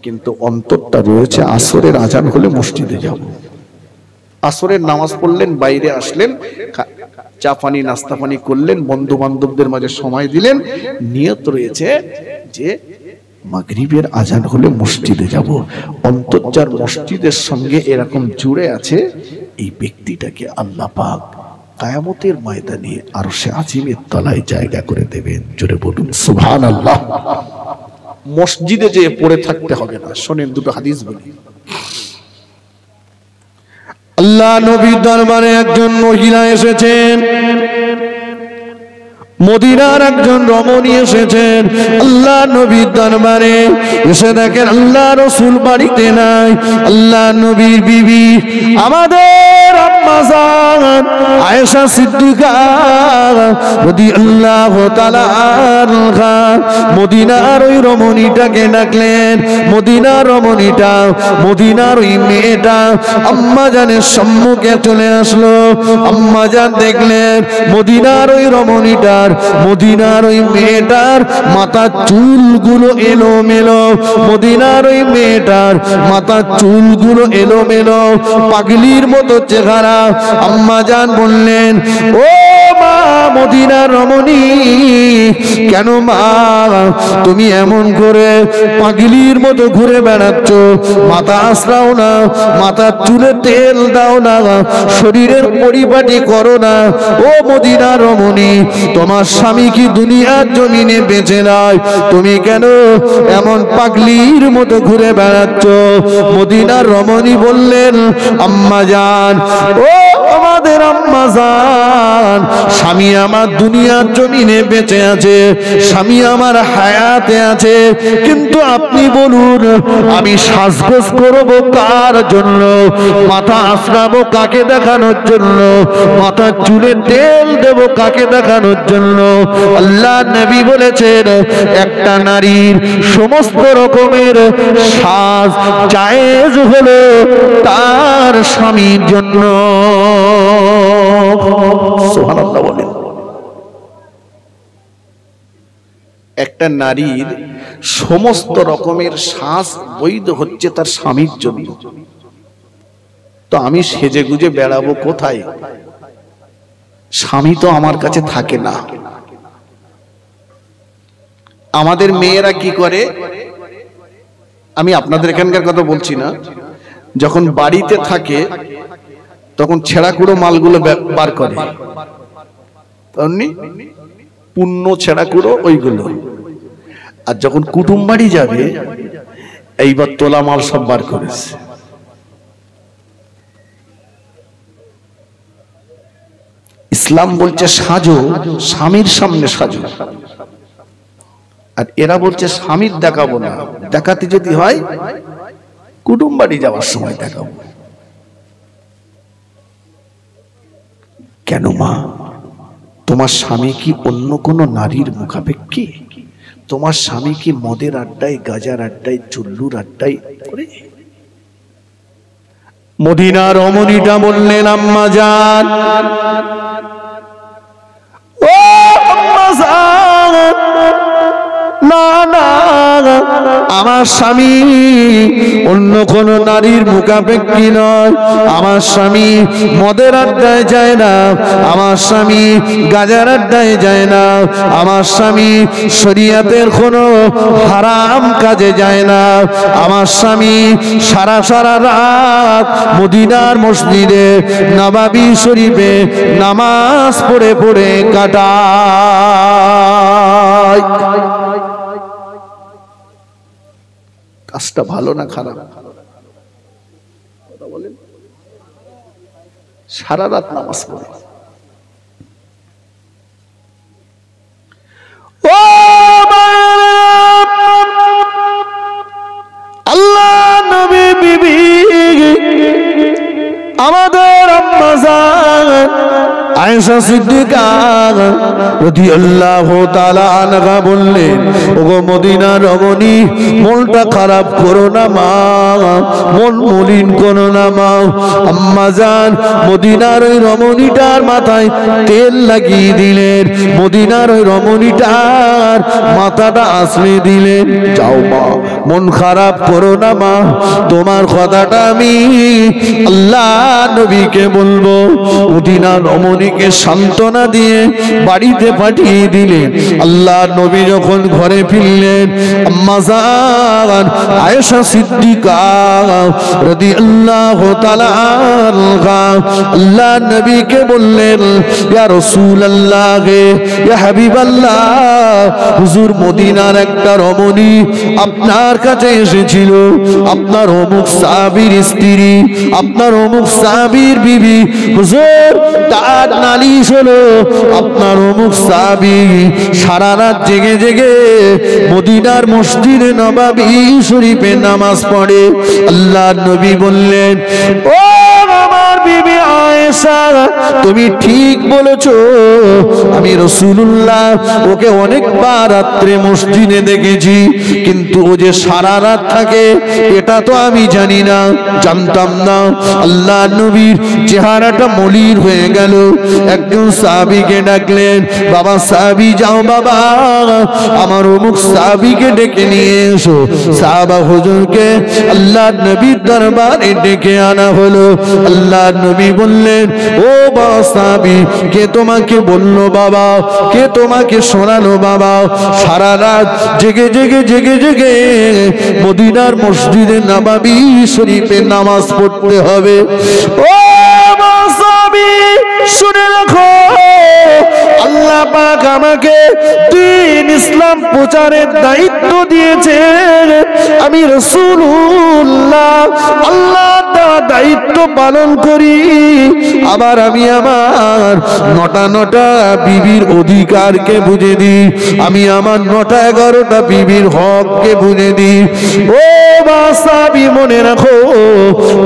কিন্তু অন্তরটা রয়েছে আসরের আজান হলে মসজিদে যাব। আসরের নামাজ পড়লেন, বাইরে আসলেন, চা পানি নাস্তা পানি করলেন, বন্ধু বান্ধবদের মাঝে সময় দিলেন, নিয়ত রয়েছে যে মাগরিবের আজান হলে মসজিদে যাব। অন্তর যার মসজিদের সঙ্গে এরকম জুড়ে আছে, এই ব্যক্তিটাকে আল্লাহ পাক কিয়ামতের ময়দানে আরশে আজিমের তলায় জায়গা করে দেবেন। জোরে বলুন সুবহানাল্লাহ। মসজিদে যেয়ে পড়ে থাকতে হবে না। শোনেন দুটো হাদিস বলি। আল্লাহ নবীর দরবারে একজন মহিলা এসেছেন, মদিনার একজন রমণী এসেছেন আল্লাহ নবীর দরবারে। এসে দেখেন আল্লাহ রাসূল বাড়িতে নাই। আল্লাহ নবীর বিবি আমাদের আম্মা জান আয়েশা সিদ্দিকা রাদিয়াল্লাহু তাআলা আনহা মদিনার ওই রমণীটাকে ডাকলেন। মদিনার রমণীটা, মদিনার ওই মেয়েটা আম্মা জানের সম্মুখে চলে আসলো। আম্মা জান দেখলেন মদিনার ওই রমণীটা, মদিনার ওই মেয়েটার মাথার চুলগুলো এলোমেলো, মদিনার ওই মেয়েটার মাথার চুলগুলো এলোমেলো, পাগলির মতো চেহারা। আম্মা জান বললেন, ও মা মদিনার রমণী, কেন মা তুমি এমন করে পাগলির মতো ঘুরে বেড়াচ্ছ? মাথা আশ্রাও না, মাথার চুলে তেল দাও না, শরীরের পরিপাটি করো না। ও মদিনার রমণী, তোমার স্বামী কি দুনিয়ার জমিনে বেঁচে নাই? তুমি কেন এমন পাগলির মতো ঘুরে বেড়াচ্ছ? মদিনার রমণী বললেন, আম্মা জান, ও আমাদের আম্মা জান, স্বামী আমার দুনিয়ার জমিনে বেঁচে আছে, স্বামী আমার হায়াতে আছে, কিন্তু আপনি বলুন আমি সাজগোজ করব কার জন্য? মাথা আশ্রাবো কাকে দেখানোর জন্য? মাথার চুলে তেল দেব কাকে দেখানোর জন্য? আল্লাহ নবী বলেছেন একটা নারীর সমস্ত রকমের সাজ জায়েজ হলো তার স্বামীর জন্য। সুবহানাল্লাহ বলেন। একটা নারীর সমস্ত রকমের সাজ বৈধ হচ্ছে তার স্বামীর জন্য। তো আমি সেজে গুজে বেড়াবো কোথায়? স্বামী তো আমার কাছে থাকে না। আমাদের মেয়েরা কি করে, আমি আপনাদের এখানকার কথা বলছি না, যখন বাড়িতে থাকে তখন ছেঁড়াকুড়ো মালগুলো বার করে, পুণ্য ছেঁড়াকুড়ো ওইগুলো। আর যখন কুটুম বাড়ি যাবে এইবার তোলা মাল সব বার করেছে। ইসলাম বলছে সাজো, স্বামীর সামনে সাজো, আর এরা বলছে স্বামীর দেখাবো না, দেখাতে যদি হয় কুটুম বাড়ি যাওয়ার সময় দেখাবো। কেন মা, তোমার স্বামী কি অন্য কোন নারীর মুখাপেক্ষী? তোমার স্বামী কি মদের আড্ডায়, গাজার আড্ডায়, চুল্লুর আড্ডায় করে? মদিনার রমণীটা বললেন, আম্মা জান, ও আম্মা জান, না না, আমার স্বামী অন্য কোন নারীর মুখাপেক্ষী নয়। আমার স্বামী মদের আড্ডায় যায় না, আমার স্বামী গাজার আড্ডায় যায় না, আমার স্বামী শরিয়াতের কোনো হারাম কাজে যায় না। আমার স্বামী সারা সারা রাত মদিনার মসজিদে নববী শরীফে নামাজ পড়ে পড়ে কাটায়। কাজটা ভালো না খারাপ? সারা রাত নামাজ পড়ে। ও আল্লাহ নবী বিবি আমাদের আম্মা জান আয়েশা সিদ্দিকা রাদিয়াল্লাহু তাআলা আনহা বললেন, ওগো মদিনার রমণী, মনটা খারাপ করো না মা, মন মলিন করো না মা। আম্মা জান মদিনার ওই রমণীটার মাথায় তেল লাগিয়ে দিলেন, মদিনার ওই রমণীটার মাথাটা আঁচড়ে দিলেন। যাও মা, মন খারাপ করো না মা, তোমার কথাটা আমি আল্লাহ নবীকে বলবো। মদিনার রমণীকে সান্ত্বনা দিয়ে বাড়িতে পাঠিয়ে দিলেন। আল্লাহ নবী যখন ঘরে ফিরলেন, আম্মা জান আয়েশা সিদ্দিকা রাদিয়াল্লাহু তাআলা আনহা আল্লাহ নবীকে বললেন, ইয়া রাসূলুল্লাহ, ইয়া হাবিবাল্লাহ, হুজুর মদিনার একটা রমণী আপনার কাছে এসেছিল, আপনার অমুক সাহাবীর স্ত্রী, আপনার অমুক সাহাবীর বিবি, হুজুর তার নালিশ হলো আপনার অমুক সাহাবী সারা রাত জেগে জেগে মদিনার মসজিদে নববী শরীফে নামাজ পড়ে। আল্লাহ নবী বললেন, ও আমার বিবি আয়েশা, তুমি ঠিক বলেছো, আমি রাসূলুল্লাহ ওকে অনেকবার রাত্রে মসজিদে দেখেছি, কিন্তু ও যে সারা রাত থাকে এটা তো আমি জানি না, জানতাম না। আল্লাহ নবীর চেহারাটা মলিন হয়ে গেল। একজন সাহাবীকে ডাকলেন, বাবা সাহাবী, যাও বাবা আমার অমুক সাহাবীকে ডেকে নিয়ে এসো। সাহাবা হুজুরকে আল্লাহ নবীর দরবারে ডেকে আনা হলো। আল্লাহ নবী বললেন, ও বাবা সাহাবী, কে তোমাকে বললো বাবা, কে তোমাকে শোনালো বাবা, সারা রাত জেগে জেগে জেগে জেগে মদিনার মসজিদে নববী শরীফে নামাজ পড়তে হবে? ও সাহাবী, শুনে রাখো, আল্লাহ পাক আমাকে দ্বীন ইসলাম প্রচারের দায়িত্ব দিয়েছেন। আমি রাসূলুল্লাহ আল্লাহর দেওয়া দায়িত্ব পালন করি। আবার আমি আমার নটা নটা বিবির অধিকারকে বুঝে দিই, আমি আমার নটা 11টা বিবির হককে বুঝে দিই। ও সাহাবী, মনে রাখো,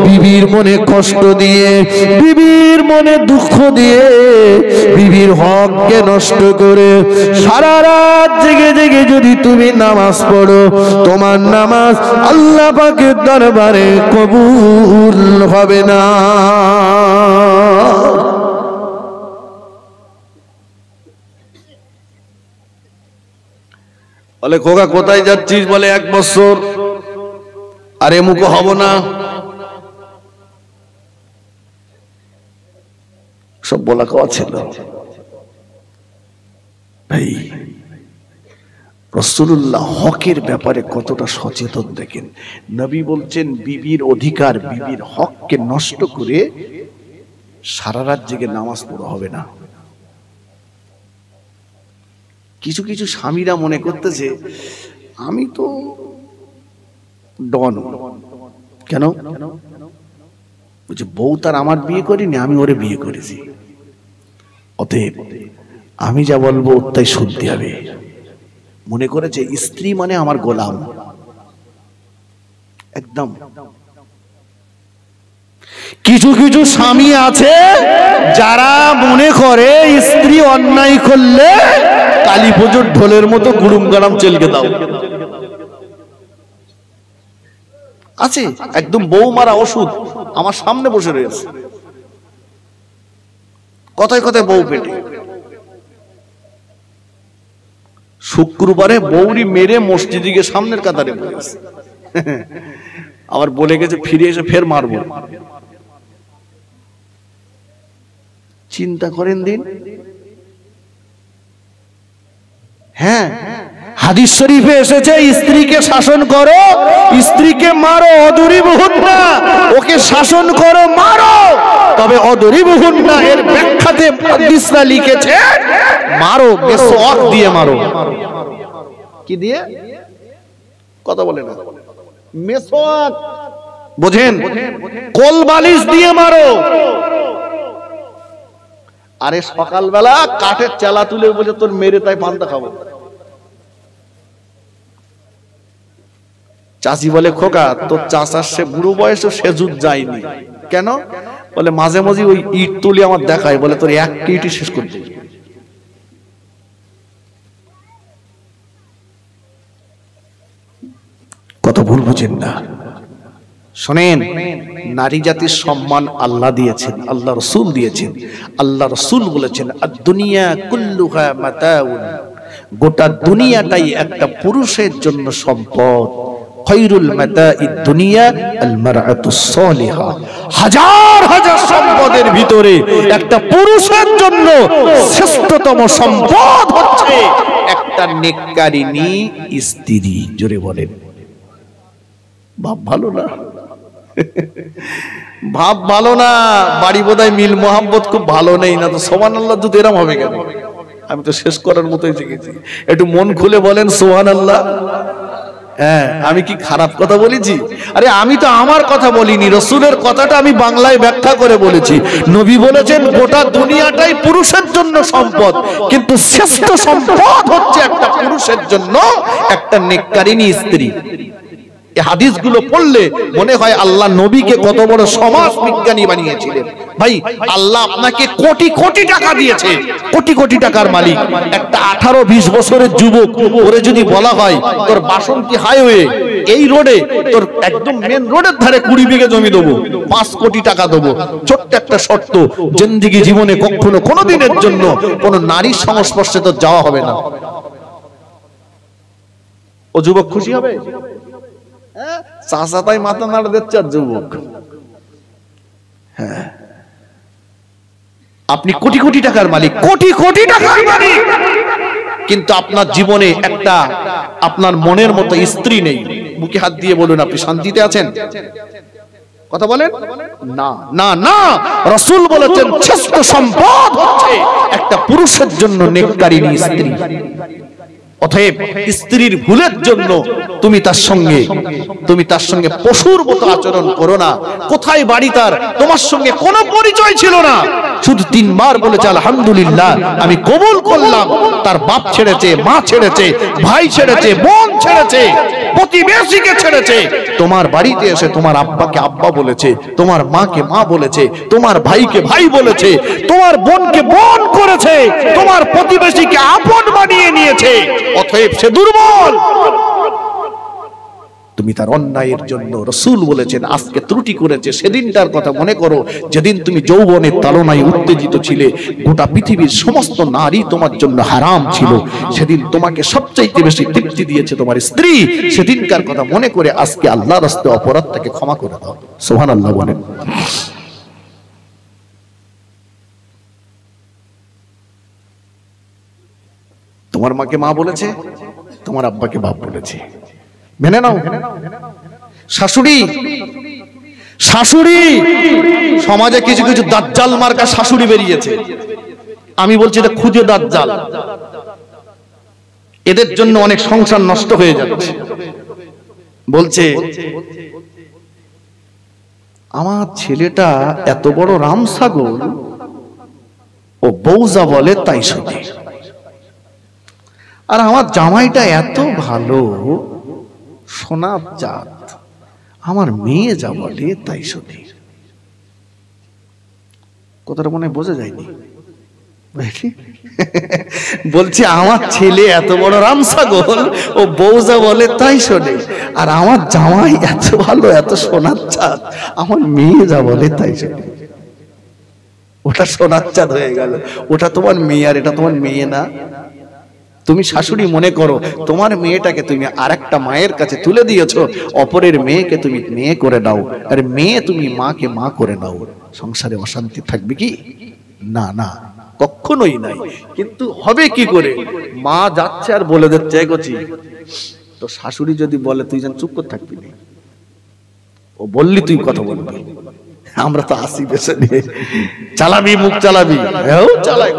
বিবির মনে কষ্ট দিয়ে, বিবির মনে দুঃখ দিয়ে, বিবির হককে নষ্ট করে সারা রাত জেগে জেগে যদি তুমি নামাজ পড়ো, তোমার নামাজ আল্লাহ পাকের দরবারে কবুল হবে না। বলে, খোকা কোথায় যাচ্ছিস? বলে, 1 বছর। আরে মুখো হব না, সব বলা কথা ছিল। ভাই, রাসূলুল্লাহ হকের ব্যাপারে কতটা সচেতন দেখেন। নবী বলছেন, বিবির অধিকার, বিবির হককে নষ্ট করে সারা রাত জেগে নামাজ পড়া হবে না। কিছু কিছু স্বামীরা মনে করতেছে, আমি তো ডন। কেন? বলছে, বউ তার আমার বিয়ে করিনি, আমি ওরে বিয়ে করেছি। অতএব আমি যা বলবো তাই শুনতে হবে। মনে করেছে স্ত্রী মানে আমার গোলাম, একদম। কিছু কিছু স্বামী আছে যারা মনে করে স্ত্রী অন্যায় করলে কালী পুজোর ঢোলের মতো গুড়ুম গাড়াম চেলকে দাও। আছে একদম বউ মারা ওষুধ আমার সামনে বসে রয়েছে, কথায় কথায় বউ পেটে। শুক্রবারে বউরি মেরে মসজিদে গিয়ে সামনের কাতারে বসেছে, আবার বলে গেছে ফিরে এসে ফের মারবো। চিন্তা করেন দিন। হ্যাঁ, হাদিস শরীফে এসেছে স্ত্রীকে শাসন করো, স্ত্রীকে মারো, অদরিবহুন্না, ওকে শাসন করো, মারো, তবে অদরিবহুন্না এর ব্যাখ্যাতে হাদিসরা লিখেছে মারো বেসওয়াক দিয়ে মারো। কি দিয়ে? কথা বলে না, মেসওয়াক বোঝেন, কোল বালিশ দিয়ে মারো। আরে সকালবেলা কাঠের চালা তুলে বলে তোর মেরে তাই পান্তা খাবো। চাচি বলে খোকা তোর চাচার সে বুড়ো বয়সে সেজুদ যায়নি কেন? বলে মাঝে মাঝে ওই ইট তুলি আমার দেখায়, বলে তোর এক ইটই শেষ করতে। কত ভুল বুঝেন না। শোনেন, নারী জাতির সম্মান আল্লাহ দিয়েছেন, আল্লাহ রাসূল দিয়েছেন। আল্লাহ রাসূল বলেছেন আদ-দুনিয়া কুল্লুহা মাতাউন, গোটা দুনিয়াটাই একটা পুরুষের জন্য সম্পদ। খায়রুল মাতাইদ দুনিয়া আল মারআতুস সালিহা, হাজার হাজার সম্পদের ভিতরে একটা পুরুষের জন্য শ্রেষ্ঠতম সম্পদ হচ্ছে একটা নেককারিনী স্ত্রী। জোরে বলেন, ভাব ভালো না? ভাব ভালো না, বাড়ি বোধহয় মিল মোহাম্মত খুব ভালো নেই, না তো সুবহানাল্লাহ যদি এরকম হবে কেন? আমি তো শেষ করার মতোই জেগেছি, একটু মন খুলে বলেন সুবহানাল্লাহ। হ্যাঁ, আমি কি খারাপ কথা বলেছি? আরে আমি তো আমার কথা বলিনি, রাসূলের কথাটা আমি বাংলায় ব্যাখ্যা করে বলেছি। নবী বলেছেন গোটা দুনিয়াটাই পুরুষের জন্য সম্পদ, কিন্তু শ্রেষ্ঠ সম্পদ হচ্ছে একটা পুরুষের জন্য একটা নেককারিনী স্ত্রী। এই হাদিসগুলো পড়লে মনে হয় আল্লাহ নবীকে কত বড় সমাজ বিজ্ঞানী বানিয়েছিলেন। ভাই, আল্লাহ আপনাকে কোটি কোটি টাকা দিয়েছে, কোটি কোটি টাকার মালিক। একটা 18-20 বছরের যুবক, ওরে যদি বলা হয় তোর বাসন্তী হাইওয়ে এই রোডে, তোর একদম মেন রোডের ধারে 20 বিঘে জমি দেবো, 5 কোটি টাকা দেবো, ছোট্ট একটা শর্ত, জিন্দেগি জীবনে কখনো কোনোদিনের জন্য কোনো নারীর সংস্পর্শে তো যাওয়া হবে না, ও যুবক খুশি হবে? চাচা তাই মাথা নাড়া দিচ্ছে আর যুবক। হ্যাঁ, আপনি কোটি কোটি টাকার মালিক, কোটি কোটি টাকার মালিক, কিন্তু আপনার জীবনে একটা আপনার মনের মতো স্ত্রী নেই। বুকে হাত দিয়ে বলুন আপনি শান্তিতে আছেন? কথা বলেন না। না না, রাসূল বলেছেন শ্রেষ্ঠ সম্পদ হচ্ছে একটা পুরুষের জন্য নেককারিনী স্ত্রী। অতএব স্ত্রীর ভুলের জন্য তুমি তার সঙ্গে পশুর মতো আচরণ করো না। কোথায় বাড়ি তার, তোমার সঙ্গে কোনো পরিচয় ছিল না, শুধু 3 বার বলেছে আলহামদুলিল্লাহ আমি কবুল করলাম। তার বাপ ছেড়েছে, মা ছেড়েছে, ভাই ছেড়েছে, বোন ছেড়েছে, প্রতিবেশীকে ছেড়েছে, তোমার বাড়িতে এসে তোমার আব্বাকে আব্বা বলেছে, তোমার মাকে মা বলেছে, তোমার ভাইকে ভাই বলেছে, তোমার বোনকে বোন করেছে, তোমার প্রতিবেশীকে আপন বানিয়ে নিয়েছে। অতএব সে দুর্বল। তুমি তার অন্যায়ের জন্য, রাসূল বলেছেন আজকে ত্রুটি করেছে, সেদিনটার কথা মনে করো যেদিন তুমি যৌবনের তাড়নায় উত্তেজিত ছিলে, গোটা পৃথিবীর সমস্ত নারী তোমার জন্য হারাম ছিল, সেদিন তোমাকে সবচাইতে বেশি তৃপ্তি দিয়েছে তোমার স্ত্রী। সেদিনকার কথা মনে করে আজকে আল্লাহর রাস্তায় অপরাধটাকে ক্ষমা করে দাও। সুবহানাল্লাহ বলেন। তোমার মাকে মা বলেছে, তোমার আব্বাকে বাপ বলেছে, মেনে নাও। শাশুড়ি, শাশুড়ি সমাজে কিছু কিছু দাজ্জাল মার্কা শাশুড়ি বেরিয়েছে, আমি বলছি এটা খুদে দাজ্জাল। এদের জন্য অনেক সংসার নষ্ট হয়ে যাচ্ছে। বলছে আমার ছেলেটা এত বড় রাম ছাগল, ও বউ যা বলে তাই শোনে। আর আমার জামাইটা এত ভালো, সোনার জাত, আমার মেয়ে যা বলে তাই শোনে। কথাটা মনে বোঝা যায়নি? বলছি আমার ছেলে এত বড় রামছাগল, ও বউ যা বলে তাই শোনে। আর আমার জামাই এত ভালো, এত সোনার চাঁদ, আমার মেয়ে যা বলে তাই শোনে। ওটা সোনার চাঁদ হয়ে গেল, ওটা তোমার মেয়ে আর এটা তোমার মেয়ে না। তুমি শাশুড়ি মনে করো তোমার মেয়েটাকে তুমি আরেকটা মায়ের কাছে তুলে দিয়েছো, অপরের মেয়েকে তুমি মেয়ে করে দাও, আর মেয়ে তুমি মাকে মা করে নাও। সংসারে অশান্তি থাকবে কি? না না, কখনোই নাই। কিন্তু হবে কি করে? মা যাচ্ছে আর বলে দিচ্ছে এগোছি, তো শাশুড়ি যদি বলে তুই যেন চুপ করে থাকবি না, ও বললি তুই কথা বলবি। আমরা তো আসি বেশি নিয়ে চালাবি, মুখ চালাবি, চালাই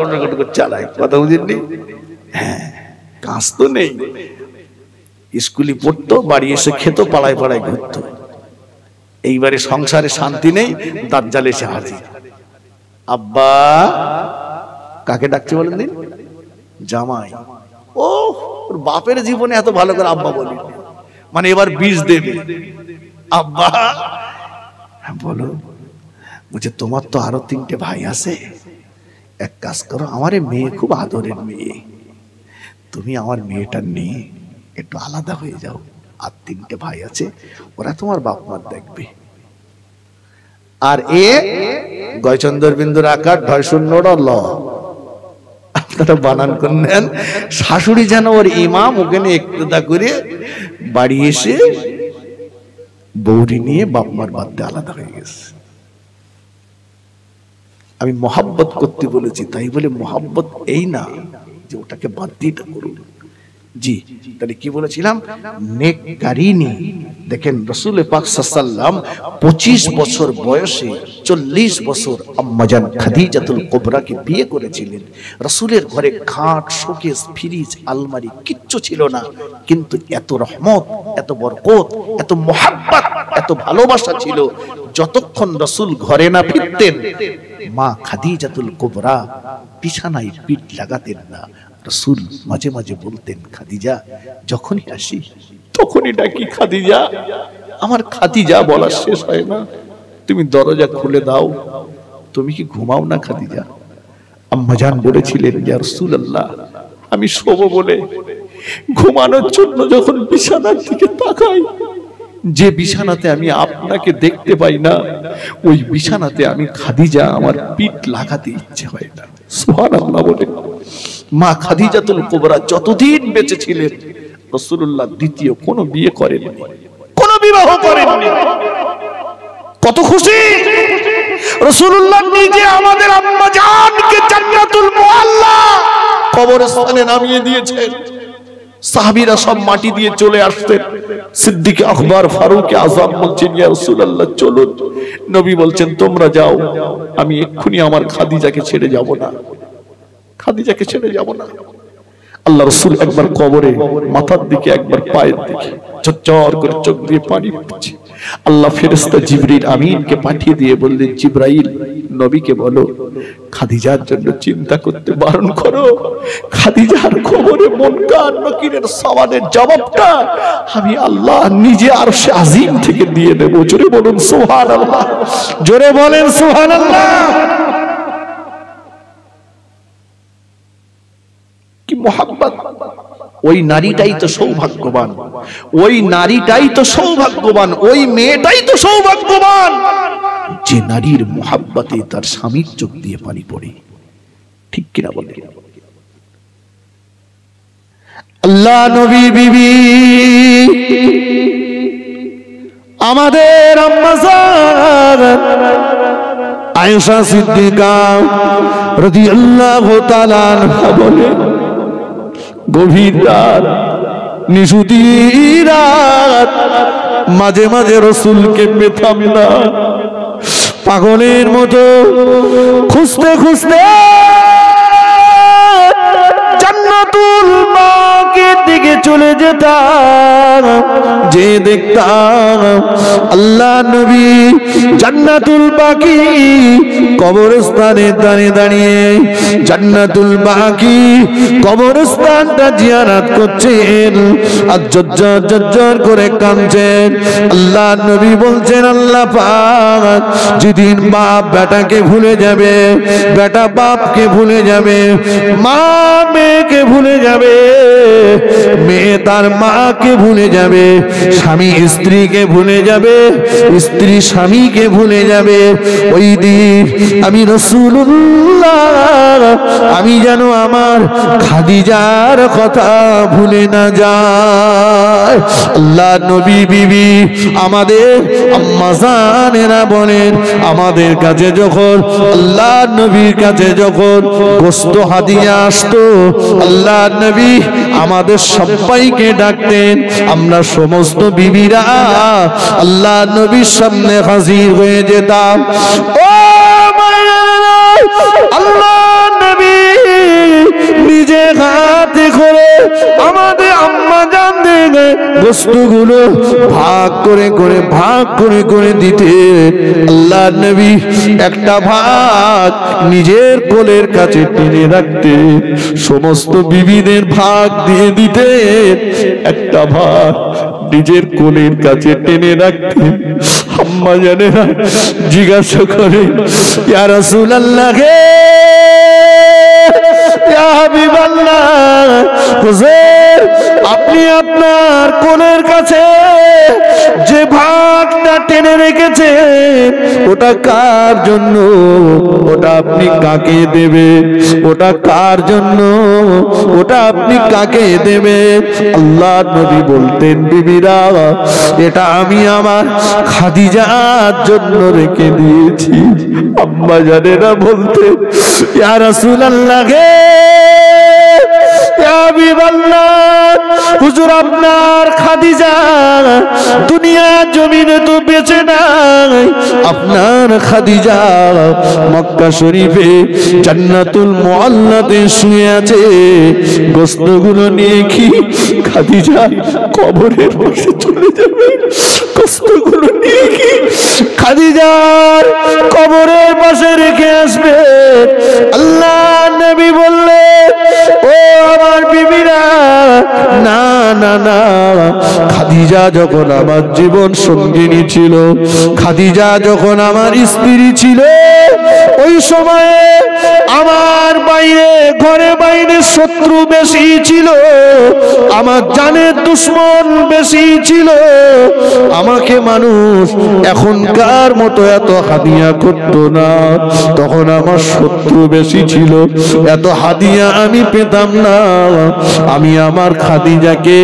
চালাই, কথা বুঝিনি? হ্যাঁ, কাজ তো নেই। স্কুলে পড়তো, বাড়ি এসে খেত, পাড়ায় পাড়ায় ঘুরতো। এইবারে সংসারে শান্তি নেই, দাজ্জাল এসে হাজির। আব্বা, কাকে ডাকছে বলেন দিন? জামাই। ও ওর বাপের জীবনে এত ভালো করে আব্বা বলি, মানে এবার বীজ দেবে। আব্বা বলো, বলছে তোমার তো আরো 3টে ভাই আছে, এক কাজ করো, আমার মেয়ে খুব আদরের মেয়ে, তুমি আমার মেয়েটা নিয়ে একটু আলাদা হয়ে যাও, আর 3টে ভাই আছে, ওরা তোমার বাপ মার দেখবে। আর এ গয়চন্দর বিন্দুর আকার ঢয় শূন্যর ল, আপনারা বানান করে নেন। শাশুড়ি যেন ওর ইমাম, ওখানে একটুদা করে বাড়ি এসে বৌরি নিয়ে বাপ মার বাদ দিয়ে আলাদা হয়ে গেছে। আমি মহাব্বত করতে বলেছি, তাই বলে মহাব্বত এই না যে ওটাকে বাদ দিয়ে করুন। জি, তাহলে কি বলেছিলাম? নেককারিনী। দেখেন রাসূল পাক সাল্লাল্লাহু 25 বছর বয়সে 40 বছর আম্মাজান খাদিজাতুল কুবরাকে বিয়ে করেছিলেন। রাসূলের ঘরে খাট, শোকেস, ফ্রিজ, আলমারি কিচ্ছু ছিল না, কিন্তু এত রহমত, এত বরকত, এত মোহাব্বত, এত ভালোবাসা ছিল। যতক্ষণ রাসূল ঘরে না ফিরতেন, মা খাদিজাতুল কুবরা বিছানায় পিঠ লাগাতেন না। রাসূল মাঝে মাঝে বলতেন, খাদিজা, যখনই আসি তখনই ডাকি খাদিজা। আমার খাদিজা বলা শেষ হয় না, তুমি দরজা খুলে দাও। তুমি কি ঘুমাও না খাদিজা? আম্মাজান বলেছিলেন, ইয়া রাসূলুল্লাহ, আমি শোবো বলে ঘুমানোর জন্য যখন বিছানার দিকে তাকাই, যে বিছানাতে আমি আপনাকে দেখতে পাই না, ওই বিছানাতে আমি খাদিজা আমার পিঠ লাগাতে ইচ্ছে হয় না। সুবহানাল্লাহ বলে মা খাদিজাতুল কুবরা যতদিন বেঁচে ছিলেন, রাসূলুল্লাহ দ্বিতীয় কোনো বিয়ে করেননি, কোনো বিবাহ করেননি। কত খুশি! রাসূলুল্লাহ নিজে আমাদের আম্মা জানকে জান্নাতুল মুআল্লা কবরস্থানে নামিয়ে দিয়েছেন। সাহাবীরা সব মাটি দিয়ে চলে আসতেন। সিদ্দিক আকবর, ফারুক আযম বলছেন, ইয়া রাসূলুল্লাহ চলুন। নবী বলছেন, তোমরা যাও, আমি এক্ষুনি আমার খাদিজাকে ছেড়ে যাব না, খাদিজাকে ছেড়ে যাব না। আল্লাহ রাসূল একবার কবরে মাথার দিকে, একবার পায়ের দিকে, ঝরঝর করে চোখ দিয়ে পানি পড়ছে। আল্লাহ ফেরেশতা জিবরিল আমিনকে পাঠিয়ে দিয়ে বললেন, জিবরাইল, নবীকে বলো খাদিজার জন্য চিন্তা করতে বারণ করো। খাদিজার কবরে মুনকার নকিরের সওয়ালের জবাবটা আমি আল্লাহ নিজে আরশে আজিম থেকে দিয়ে দেব। জোরে বলুন সুবহানাল্লাহ, জোরে বলেন সুবহানাল্লাহ। কি মোহাব্বত! ওই নারীটাই তো সৌভাগ্যবান, ওই নারীটাই তো সৌভাগ্যবান, ওই মেয়েটাই তো সৌভাগ্যবান যে নারীর মোহাব্বতে তার স্বামীর চোখ দিয়ে পানি পড়ে। ঠিক কিনা বলে? আল্লাহ নবী বিবি আমাদের আম্মা জান আয়েশা সিদ্দিকা রাদিয়াল্লাহু তাআলা আনহা বলে, গভীর রাত, নিশুতি রাত, মাঝে মাঝে রাসূলকে পেতাম না, পাগলের মতো খুঁজতে খুঁজতে জান্নাতুল বাকির দিকে চলে যেতাম। যে দেখতাম আল্লাহ নবী জান্নাতুল বাকি কবরস্থানে দাঁড়িয়ে জান্নাতুল বাকি কবরস্থানটা জিয়ারত করছেন আর জজ্জর করে কাঁদছেন। আল্লাহ নবী বলছেন আল্লাহ পাক যেদিন বাপ বেটাকে ভুলে যাবে, বেটা বাপকে ভুলে যাবে, মা মেয়েকে ভুলে যাবে, মেয়ে তার মাকে ভুলে যাবে, স্বামী স্ত্রীকে ভুলে যাবে, স্ত্রী স্বামীকে ভুলে যাবে, ওই দিন আমি রাসূলুল্লাহ আমি যেন আমার খাদিজার কথা ভুলে না যায়। আল্লাহ নবী বিবি আমাদের আম্মা জানেরা বলেন আমাদের কাছে যখন আল্লাহ নবীর কাছে যখন গোশত হাদিয়া আসতো আল্লাহ নবী আমাদের সবাইকে ডাকতেন, আমরা সমস্ত বিবিরা আল্লাহ নবীর সামনে হাজির হয়ে যেতাম। ও মায়েরা, আল্লাহ নবী নিজে হাতে করে আমাদের আম্মা জানদের গোশতগুলো ভাগ করে দিতে আল্লাহ নবী একটা ভাগ নিজের কোলের কাছে টেনে রাখতে, সমস্ত বিবিদের ভাগ দিয়ে দিতে একটা ভাগ নিজের কোলের কাছে টেনে রাখতে। আম্মা জানেরা জিজ্ঞাসা করে ইয়া রাসূলুল্লাহ হে ইয়া হাবিবাল্লাহ, হুজুর আপনি আপনার কোলের কাছে যে ভাগটা টেনে রেখেছেন ওটা কার জন্য, ওটা আপনি কাকে দেবেন, ওটা কার জন্য, ওটা আপনি কাকে দেবেন? আল্লাহ নবী বলতেন বিবিরা এটা আমি আমার খাদিজার জন্য রেখে দিয়েছি। আম্মা জানেরা বলতেন ইয়া রাসূলুল্লাহ ইয়া হাবিবাল্লাহ, হুজুর আপনার খাদিজা দুনিয়া জমিনে তো বেঁচে নাই, আপনার খাদিজা মক্কা শরীফে জান্নাতুল মুআল্লাতে শুয়ে আছে, গোশতগুলো নিয়ে কি খাদিজা কবরের পাশে চলে যাবে? গোশতগুলো নিয়ে কি খাদিজার কবরের পাশে রেখে আসবে? আল্লাহ নবী বললেন ও আমার বিবিরা না না না, খাদিজা যখন আমার জীবন সঙ্গিনী ছিল, খাদিজা যখন আমার স্ত্রী ছিল, ওই সময়ে আমার বাইরে ঘরে বাইরে শত্রু বেশি ছিল, আমার জানের দুশমন বেশি ছিল, আমাকে মানুষ এখনকার মতো এত হাদিয়া করতো না, তখন আমার শত্রু বেশি ছিল, এত হাদিয়া আমি পেতাম না, আমি আমার খাদিজাকে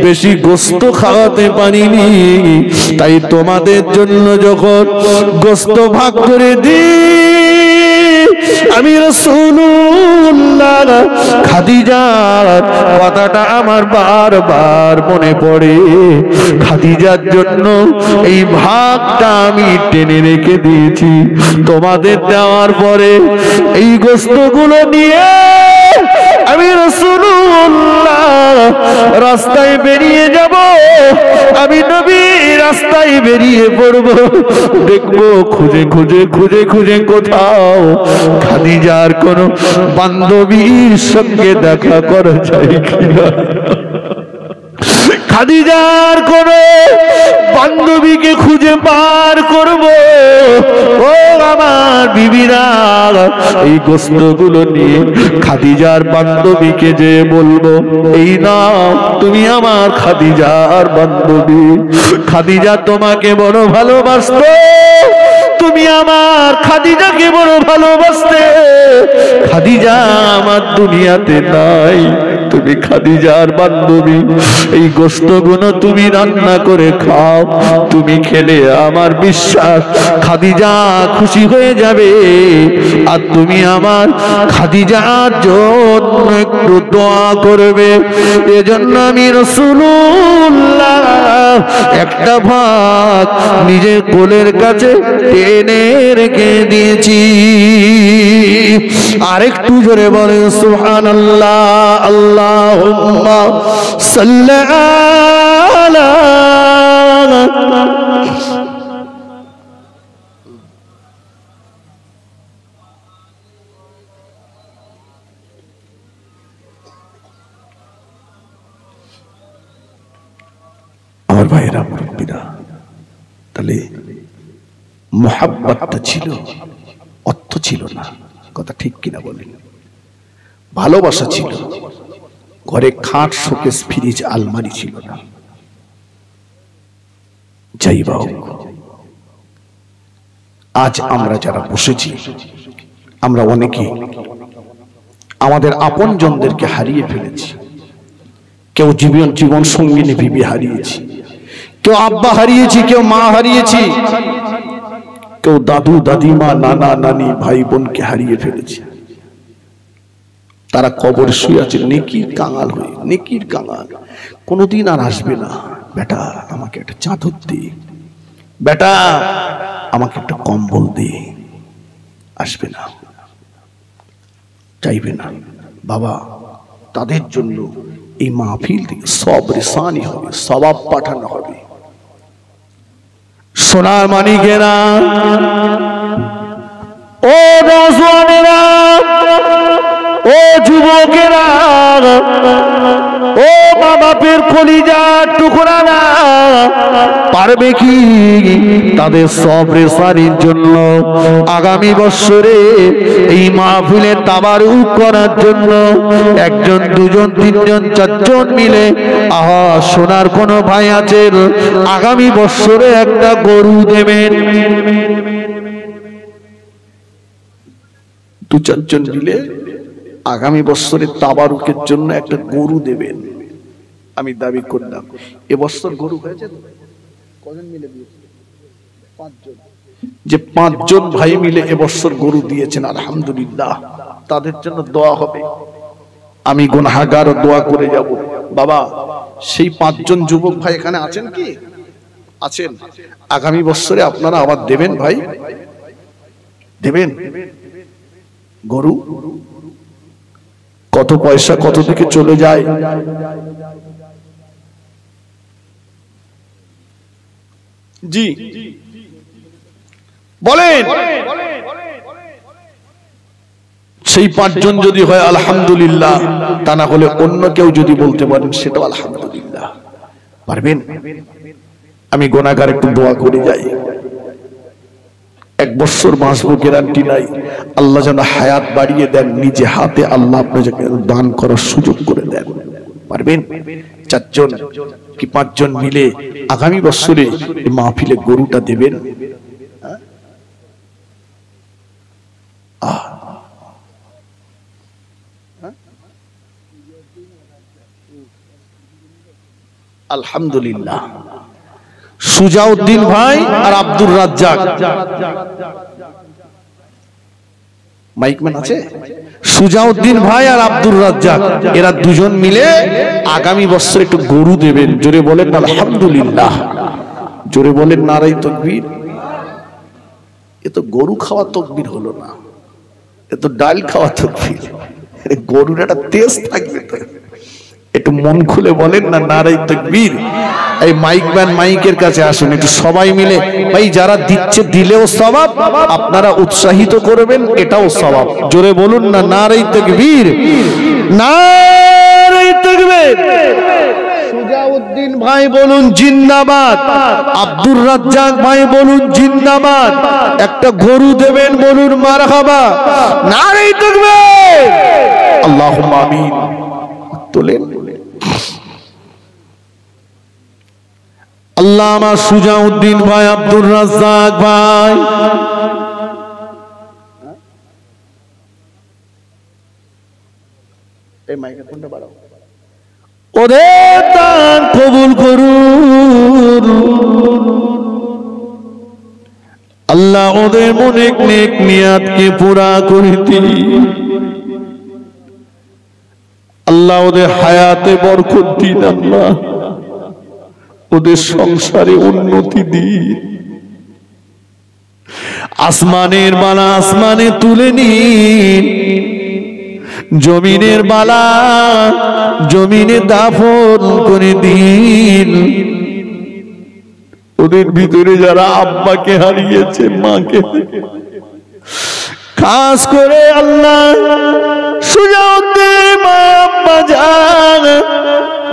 বেশি গোশত খাওয়াতে পারিনি, তাই তোমাদের জন্য যখন গোশত ভাগ করে দিই আমি রাসূলুল্লাহ খাদিজার কথাটা আমার বারবার মনে পড়ে, খাদিজার জন্য এই ভাগটা আমি টেনে রেখে দিয়েছি, তোমাদের দেওয়ার পরে এই গোশতগুলো নিয়ে আমি রাসূলুল্লাহ রাস্তায় বেরিয়ে যাব, আমি নবী রাস্তায় বেরিয়ে পড়ব, দেখবো খুঁজে কোথাও খাদিজার কোন বান্ধবীর সঙ্গে দেখা করা যায় কিনা, খাদিজার কোন বান্ধবীকে খুঁজে পার করব। ও আমার বিবিরা এই গোশতগুলো নিয়ে খাদিজার বান্ধবীকে যে বলবো এই নাও তুমি আমার খাদিজার বান্ধবী, খাদিজা তোমাকে বড় ভালোবাসতো, তুমি আমার খাদিজাকে বড় ভালোবাসতে, খাদিজা আমার দুনিয়াতে নাই, তুমি খাদিজার বান্ধবী, এই গোশতগুলো তুমি রান্না করে খাও, তুমি খেলে আমার বিশ্বাস খাদিজা খুশি হয়ে যাবে, আর তুমি আমার খাদিজার জন্য একটু দোয়া করবে। এজন্য আমি রাসূলুল্লাহ একটা ভাগ নিজের কোলের কাছে টেনে রেখে দিয়েছি। আরেকটু জোরে বলেন সুবহানাল্লাহ, আল্লাহুম্মা সাল্লি আলা আমার ভাইয়েরা, মুরব্বীরা, তাহলে মোহাব্বতটা ছিল, অর্থ ছিল না। কথা ঠিক কিনা বলেন? ভালোবাসা ছিল, ঘরে খাট, শোকেস, ফ্রিজ, আলমারি ছিল না। যাই বা হোক, আজ আমরা যারা বসেছি, আমরা অনেকে আমাদের আপনজনদেরকে হারিয়ে ফেলেছি। কেউ জীবন সঙ্গিনী বিবি হারিয়েছি, কেউ আব্বা হারিয়েছি, কেউ মা হারিয়েছি, কেউ দাদু দাদিমা, নানা নানি, ভাই বোনকে হারিয়ে ফেলেছে। তারা কবরে শুয়ে আছে নেকির কাঙাল হয়ে, নেকির কাঙাল। কোনোদিন আর আসবে না, বেটা আমাকে একটা চাদর দে, বেটা আমাকে একটা কম্বল দে, আসবে না, চাইবে না। বাবা, তাদের জন্য এই মাহফিল থেকে সব রেসানি হবে, সওয়াব পাঠানো হবে। সোনার মানিকেরা, ও নওজওয়ানেরা, ও যুবকেরা, ও মা বাপের কলিজার টুকরারা, পারবে কি তাদের সব রেসানির জন্য আগামী বছরে এই মাহফিলে তাবারুক করার জন্য একজন, দুজন, তিনজন, চারজন মিলে, আহা সোনার কোন ভাই আছেন, আগামী বছরে একটা গরু দেবেন? দু চারজন মিলে আগামী বছরের তাবারুকের জন্য একটা গরু দেবেন। আমি দাবি করলাম, এবছর গরু হয়েছে কজন মিলে দিয়েছে? 5 জন। যে 5 জন ভাই মিলে এবছর গরু দিয়েছেন, আলহামদুলিল্লাহ, তাদের জন্য দোয়া হবে। আমি গুনাহগার, দোয়া করে যাব। বাবা, সেই 5 জন যুবক ভাই এখানে আছেন কি? আছেন? আগামী বছরে আপনারা আবার দেবেন ভাই, দেবেন গরু। কত পয়সা কত দিকে চলে যায়। জি বলেন, সেই 5 জন যদি হয় আলহামদুলিল্লাহ, তা না হলে অন্য কেউ যদি বলতে পারেন সেটাও আলহামদুলিল্লাহ। পারবেন? আমি গুনাহগার, একটু দোয়া করে যাই। 1 বছর বাঁচবো গ্যারান্টি নাই। আল্লাহ যেন হায়াত বাড়িয়ে দেন, নিজে হাতে আল্লাহ আপনাকে দান করার সুযোগ করে দেন। পারবেন? 4 জন কি 5 জন মিলে আগামী বছরে এই মাহফিলে গরুটা দেবেন? আলহামদুলিল্লাহ। সুজাউদ্দিন ভাই আর আব্দুর রাজ্জাক, মাইকম্যান আছে? সুজাউদ্দিন ভাই আর আব্দুর রাজ্জাক, এরা দুজন মিলে আগামী বছর একটু গরু দেবেন। জোরে বলেন আলহামদুলিল্লাহ, জোরে বলেন নারায়ে তাকবীর। এ তো গরু খাওয়া তাকবীর হলো না, এ তো ডাল খাওয়া তাকবীর। গরুর একটা তেজ থাকবে তো। একটু মন খুলে বলেন না নারায়ে তাকবীর। এই মাইকম্যান মাইকের কাছে আসুন, একটু সবাই মিলে। ভাই যারা দিচ্ছে দিলেও সওয়াব, আপনারা উৎসাহিত করবেন, এটাও সওয়াব। জোরে বলুন না নারায়ে তাকবীর, নারায়ে তাকবীর। সুজাউদ্দিন ভাই বলুন জিন্দাবাদ, আব্দুর রাজ্জাক ভাই বলুন জিন্দাবাদ। একটা গরু দেবেন, বলুন মারহাবা, নারায়ে তাকবীর, আল্লাহুম্মা আমিন। তোলেন আল্লামা সুজাউদ্দিন ভাই, আব্দুর রাজ্জাক ভাই, এই মাইক্রোফোনটা বাড়াও, ওদের দান কবুল করুন আল্লাহ। ওদের মনে নেক নিয়াতকে পুরা করে দিন আল্লাহ। ওদের হায়াতে বরকত দিন আল্লাহ, ওদের সংসারে উন্নতি দিন। আসমানের বালা আসমানে তুলে নিন, জমিনের বালা জমিনে দাফন করে দিন। ওদের ভিতরে যারা আব্বাকে হারিয়েছে, মাকে, খাস করে আল্লাহ সুজাউদ্দিন মা আব্বা জান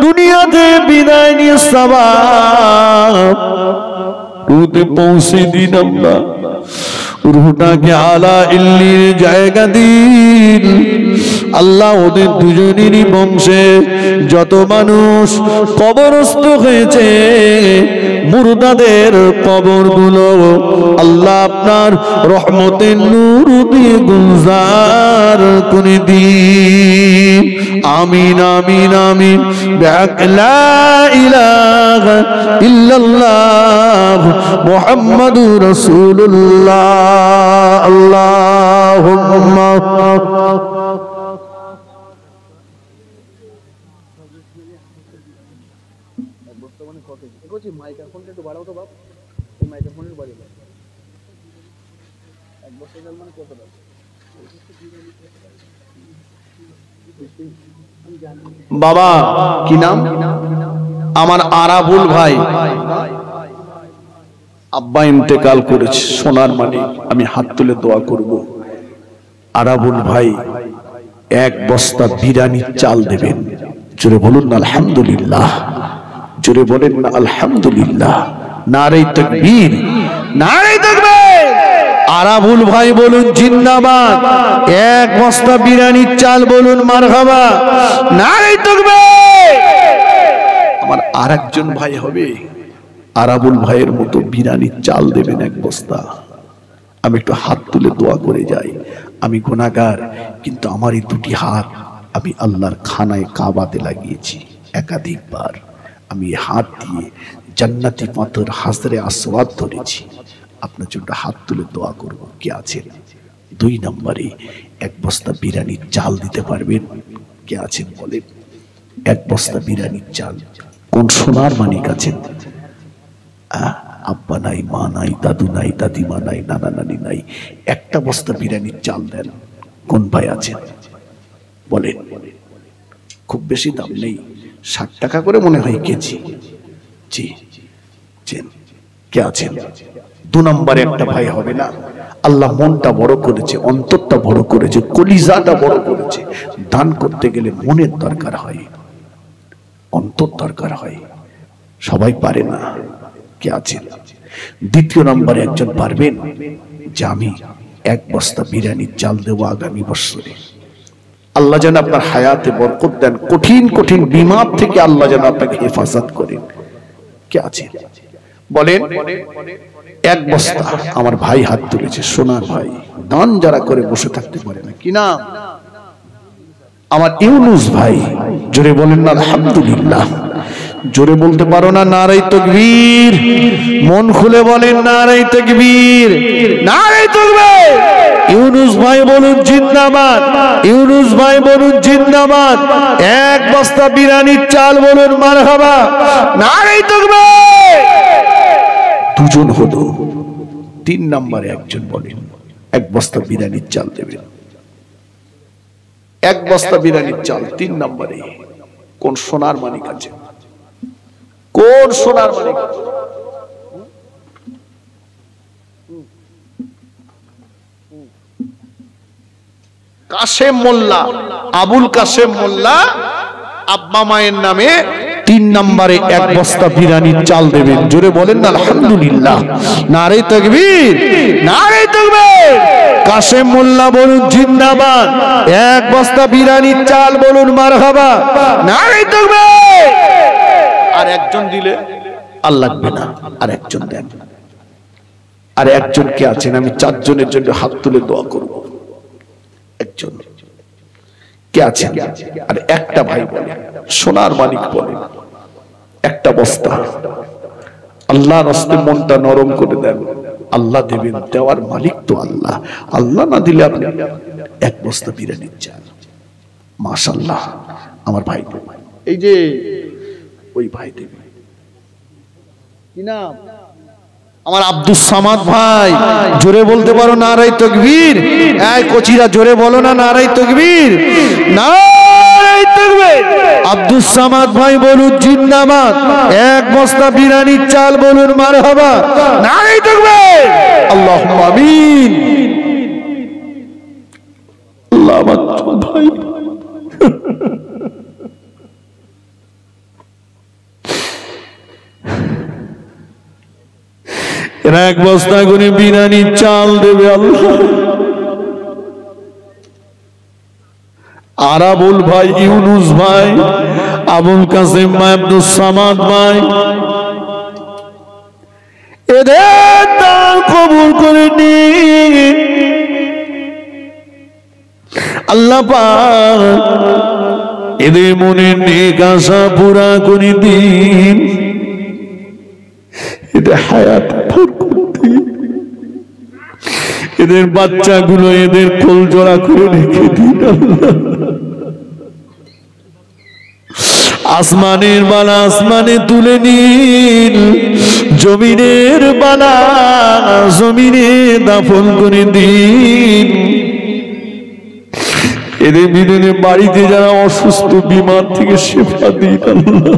দুনিয়াতে বিদায় নিয়ে সওয়াব রুতে পৌঁছে দিন। আল্লাহ রুহটাকে আলা ইল্লির জায়গা দিন। আল্লাহ ওদের দুজনেরই বংশে যত মানুষ কবরস্থ হয়েছে মুর্দাদের কবরগুলো আল্লাহ আপনার রহমতের নূর দিয়ে গুলজার করে দিন। আমিন আমিন আমিন। লা ইলাহা ইল্লাল্লাহ মুহাম্মাদুর রাসূলুল্লাহ। আল্লাহুম্মা মাইক্রোফোনটা একটু বাড়াও তো বাপ, এই মাইক্রোফোনের বাড়িয়ে দাও। এক বছর কাল মানে কত দাও বাবা? কি নাম? আমার আরাবুল ভাই, আব্বা ইন্তেকাল করেছে, সোনার মানিক। আমি হাত তুলে দোয়া করব, আরাবুল ভাই এক বস্তা বিরিয়ানির চাল দেবেন। জোরে বলুন না আলহামদুলিল্লাহ, জোরে বলেন না আলহামদুলিল্লাহ। নারে তাকবীর, নারে তাকবীর। আরাবুল ভাই বলুন জিন্দাবাদ। এক বস্তা বিরিয়ানির চাল বলুন মারহাবা, নারে তাকবীর। আমার আরেকজন ভাই হবে, আরাবুল ভাইয়ের মতো বিরিয়ানির চাল দেবেন এক বস্তা। আমি একটু হাত তুলে দোয়া করে যাই। আমি গুনাহগার, কিন্তু আমার এই দুটি হাত আমি আল্লাহর খানায় কাবাতে লাগিয়েছি একাধিকবার। আমি হাত দিয়ে জান্নাতি পাথর হাজরে আসওয়াদ ধরেছি। আপনার জন্য হাত তুলে দোয়া করব। কে আছেন? 2 নম্বরে এক বস্তা বিরিয়ানির চাল দিতে পারবেন? কে আছেন বলেন? এক বস্তা বিরিয়ানির চাল। কোন সোনার মানিক আছেন? আব্বা নাই, মা নাই, দাদু নাই, দাদিমা নাই, নানা নানি নাই, একটা বস্তা বিরিয়ানির চাল দেন। কোন ভাই আছেন বলেন? খুব বেশি দাম নেই, 60 টাকা করে মনে হয় কেজি। জি কে আছেন? 2 নম্বরে একটা ভাই হবে না? আল্লাহ মনটা বড় করেছে, অন্তরটা বড় করেছে, কলিজাটা বড় করেছে। দান করতে গেলে মনের দরকার হয়, অন্তর দরকার হয়, সবাই পারে না। কে আছেন? 2 নম্বরে একজন পারবেন যে আমি এক বস্তা বিরিয়ানির চাল দেবো আগামী বছরে। আল্লাহ যেন আপনার হায়াতে বরকত দেন, কঠিন কঠিন বিমার থেকে আল্লাহ যেন আপনাকে হেফাজত করেন। কে আছে বলেন? এক বস্তা। আমার ভাই হাত তুলেছে, সোনার ভাই, দান যারা করে বসে থাকতে পারে না। কি নাম? আমার ইউনুস ভাই। জোরে বলেন না আলহামদুলিল্লাহ। জোরে বলতে পারো না নারে তাকবীর? মন খুলে বলেন নারে তাকবীর, নারে তাকবীর। ইউনুস ভাই বলুন জিন্দাবাদ, ইউনুস ভাই বলুন জিন্দাবাদ। এক বস্তা বিরিয়ানির চাল বলুন মারহাবা, নারে তাকবীর। 2 জন হলো। 3 নম্বরে একজন বলেন এক বস্তা বিরিয়ানির চাল দেবেন। এক বস্তা বিরিয়ানির চাল 3 নম্বরে। কোন সোনার মানিক আছে? কোন সোনার মানিক? কাশেম মোল্লা, আবুল কাশেম মোল্লা, আব্বা মায়ের নামে 3 নম্বরে এক বস্তা বিরিয়ানির চাল দেবেন। জোরে বলেন না আলহামদুলিল্লাহ। নারে তাকবীর, নারে তাকবীর। কাশেম মোল্লা বলুন জিন্দাবাদ। এক বস্তা বিরিয়ানির চাল বলুন মারহাবা, নারে তাকবীর। আর একজন দিলে আর লাগবে না, আর একজন দেন। আর একজন কে আছেন? আমি 4 জনের জন্য হাত তুলে দোয়া করব। একজন কে আছেন? আর একটা ভাই বলে, সোনার মালিক বলে একটা বস্তা। আল্লাহর রাস্তায় মনটা নরম করে দেন, আল্লাহ দেবেন। দেওয়ার মালিক তো আল্লাহ। আল্লাহ না দিলে আপনি এক বস্তা বিরিয়ানির চাল। মাশাআল্লাহ। আমার ভাই, এই যে ওই ভাই দেবে। কি নাম? আমার আব্দুস সামাদ ভাই। জোরে বলতে পারো নারে তাকবীর? এই কোচিরা জোরে বলো না নারে তাকবীর, নারে তাকবীর। আব্দুস সামাদ ভাই বলুন জিন্দাবাদ, এক বস্তা বিরিয়ানির চাল বলুন মারহাবা, নারে তাকবীর, আল্লাহুম্মা আমিন। আল্লাহ ভাই এরা এক বস্তা করে বিরিয়ানির চাল দেবে আল্লাহ। আরাবুল ভাই, ইউনুস ভাই, আবুল কাসেম ভাই, আব্দুস সামাদ ভাই, এদের দান কবুল করে নিন আল্লাহ পাক, এদের মনের নেক আশা পুরা করে দিন, এদের হায়াত এদের বাচ্চাগুলো এদের কোল জোড়া করে রেখে দিন আল্লাহ। আসমানের বালা আসমানে তুলে নিন, জমিনের বালা জমিনে দাফন করে দিন। এদের বিদুনে বাড়িতে যারা অসুস্থ বিমার থেকে শেফা দিন আল্লাহ।